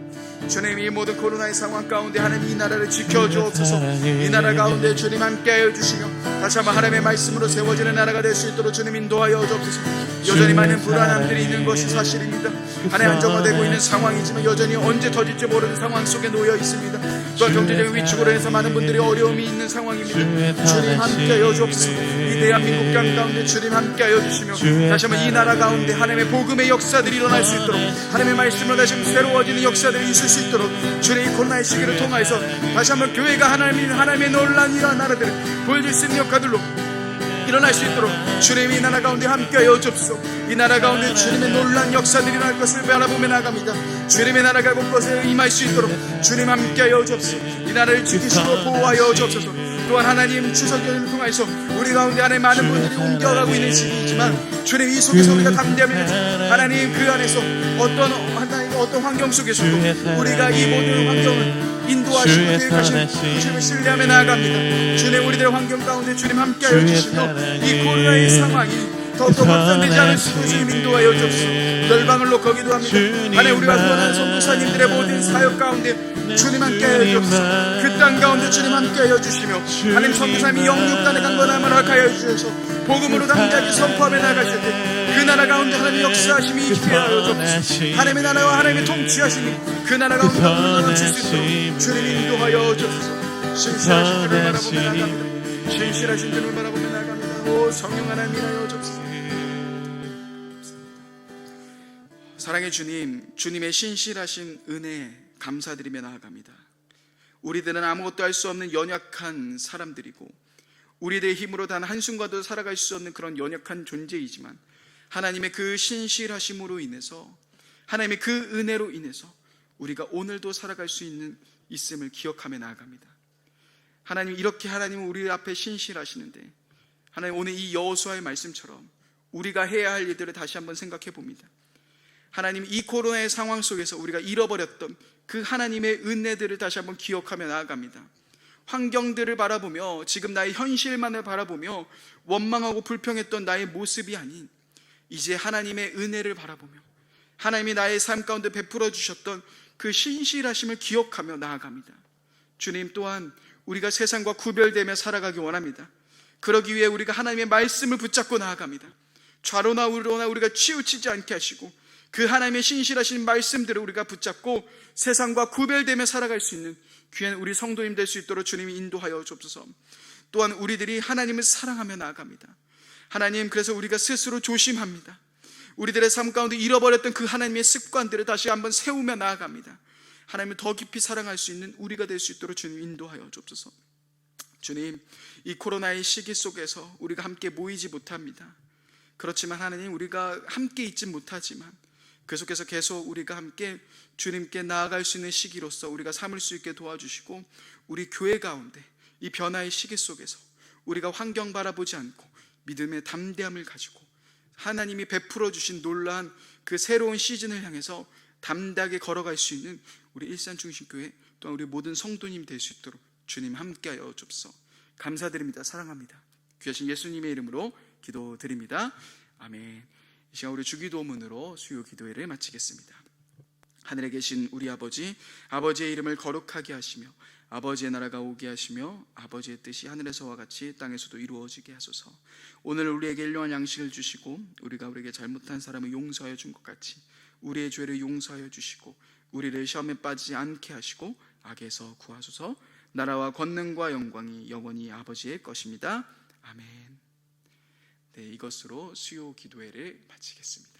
주님, 이 모든 코로나의 상황 가운데 하나님 이 나라를 지켜주옵소서. 이 나라 가운데 주님 함께하여 주시며 다시 한번 하나님의 말씀으로 세워지는 나라가 될 수 있도록 주님 인도하여 주옵소서. 여전히 많은 불안함들이 있는 것이 사실입니다. 하나님, 안정화되고 있는 상황이지만 여전히 언제 터질지 모르는 상황 속에 놓여 있습니다. 또한 경제적인 위축으로 해서 많은 분들이 어려움이 있는 상황입니다. 주님 함께하여 주옵소서. 이 대한민국 땅 가운데 주님 함께하여 주시며 다시 한번 이 나라 가운데 하나님의 복음의 역사들이 일어날 수 있도록, 하나님의 말씀으로 다시 한번 새로워지는 역사들이 있을 수 있도록 주님, 이 코로나의 시기를 통해서 다시 한번 교회가 하나님의 놀라운 이러한 나라들을 보여줄 수 있는 역할들로 일어날 수 있도록 주님, 이 나라 가운데 함께하여 주옵소서. 이 나라 가운데 주님의 놀라운 역사들이 일어날 것을 바라보며 나갑니다. 주님의 나라가 곳곳에 임할 수 있도록 주님 함께하여 주옵소서. 이 나라를 지키시고 보호하여 주옵소서. 또한 하나님, 추석 연휴를 통해서 우리 가운데 안에 많은 분들이 옮겨가고 있는 시기이지만 주님, 이 속에서 우리가 담대함을 하나님, 그 안에서 어떤 환경 속에서도 우리가 이 모든 환경을 인도하시고 계획하시는 주님을 신뢰하며 나아갑니다. 주님, 우리들의 환경 가운데 주님 함께하여 주시며 이 코로나의 상황이 더욱더 확산되지 않을 수 있도록 주님 인도하여 주옵소서. 열방을 놓고 기도합니다. 하나님, 우리가 구원하는 선교사님들의 모든 사역 가운데 주님 함께하여 주옵소서. 그 땅 가운데 주님 함께하여 주시며 하나님, 선교사님이 영육간의 강건함을 허락하여 주셔서 복음으로 당장에 선포하며 나가실 때 그 나라 가운데 하나님의 역사하심이 있게 하여 주옵소서. 하나님의 나라와 하나님의 통치하심이 그 나라 가운데 넘칠 수 있도록 주님 인도하여 주옵소서. 신실하신 주를 바라보며 나갑니다. 신실하신 주를 바라보며 나갑니다. 오 성령 하나님, 인하여 주옵소서. 사랑의 주님, 주님의 신실하신 은혜 감사드리며 나아갑니다. 우리들은 아무것도 할 수 없는 연약한 사람들이고 우리들의 힘으로 단 한순간도 살아갈 수 없는 그런 연약한 존재이지만 하나님의 그 신실하심으로 인해서, 하나님의 그 은혜로 인해서 우리가 오늘도 살아갈 수 있음을 기억하며 나아갑니다. 하나님, 이렇게 하나님은 우리 앞에 신실하시는데 하나님, 오늘 이 여호수아의 말씀처럼 우리가 해야 할 일들을 다시 한번 생각해 봅니다. 하나님, 이 코로나의 상황 속에서 우리가 잃어버렸던 그 하나님의 은혜들을 다시 한번 기억하며 나아갑니다. 환경들을 바라보며 지금 나의 현실만을 바라보며 원망하고 불평했던 나의 모습이 아닌 이제 하나님의 은혜를 바라보며 하나님이 나의 삶 가운데 베풀어 주셨던 그 신실하심을 기억하며 나아갑니다. 주님, 또한 우리가 세상과 구별되며 살아가기 원합니다. 그러기 위해 우리가 하나님의 말씀을 붙잡고 나아갑니다. 좌로나 우로나 우리가 치우치지 않게 하시고 그 하나님의 신실하신 말씀들을 우리가 붙잡고 세상과 구별되며 살아갈 수 있는 귀한 우리 성도님 될 수 있도록 주님이 인도하여 주옵소서. 또한 우리들이 하나님을 사랑하며 나아갑니다. 하나님, 그래서 우리가 스스로 조심합니다. 우리들의 삶 가운데 잃어버렸던 그 하나님의 습관들을 다시 한번 세우며 나아갑니다. 하나님을 더 깊이 사랑할 수 있는 우리가 될 수 있도록 주님 인도하여 주옵소서. 주님, 이 코로나의 시기 속에서 우리가 함께 모이지 못합니다. 그렇지만 하나님, 우리가 함께 있지 못하지만 그 속에서 계속 우리가 함께 주님께 나아갈 수 있는 시기로서 우리가 삼을 수 있게 도와주시고, 우리 교회 가운데 이 변화의 시기 속에서 우리가 환경 바라보지 않고 믿음의 담대함을 가지고 하나님이 베풀어 주신 놀라운 그 새로운 시즌을 향해서 담대하게 걸어갈 수 있는 우리 일산중심교회 또한 우리 모든 성도님 될 수 있도록 주님 함께하여 주옵소서. 감사드립니다. 사랑합니다. 귀하신 예수님의 이름으로 기도드립니다. 아멘. 이 시간 우리 주기도문으로 수요 기도회를 마치겠습니다. 하늘에 계신 우리 아버지, 아버지의 이름을 거룩하게 하시며 아버지의 나라가 오게 하시며 아버지의 뜻이 하늘에서와 같이 땅에서도 이루어지게 하소서. 오늘 우리에게 일용할 양식을 주시고 우리가 우리에게 잘못한 사람을 용서하여 준 것 같이 우리의 죄를 용서하여 주시고 우리를 시험에 빠지지 않게 하시고 악에서 구하소서. 나라와 권능과 영광이 영원히 아버지의 것입니다. 아멘. 네, 이것으로 수요 기도회를 마치겠습니다.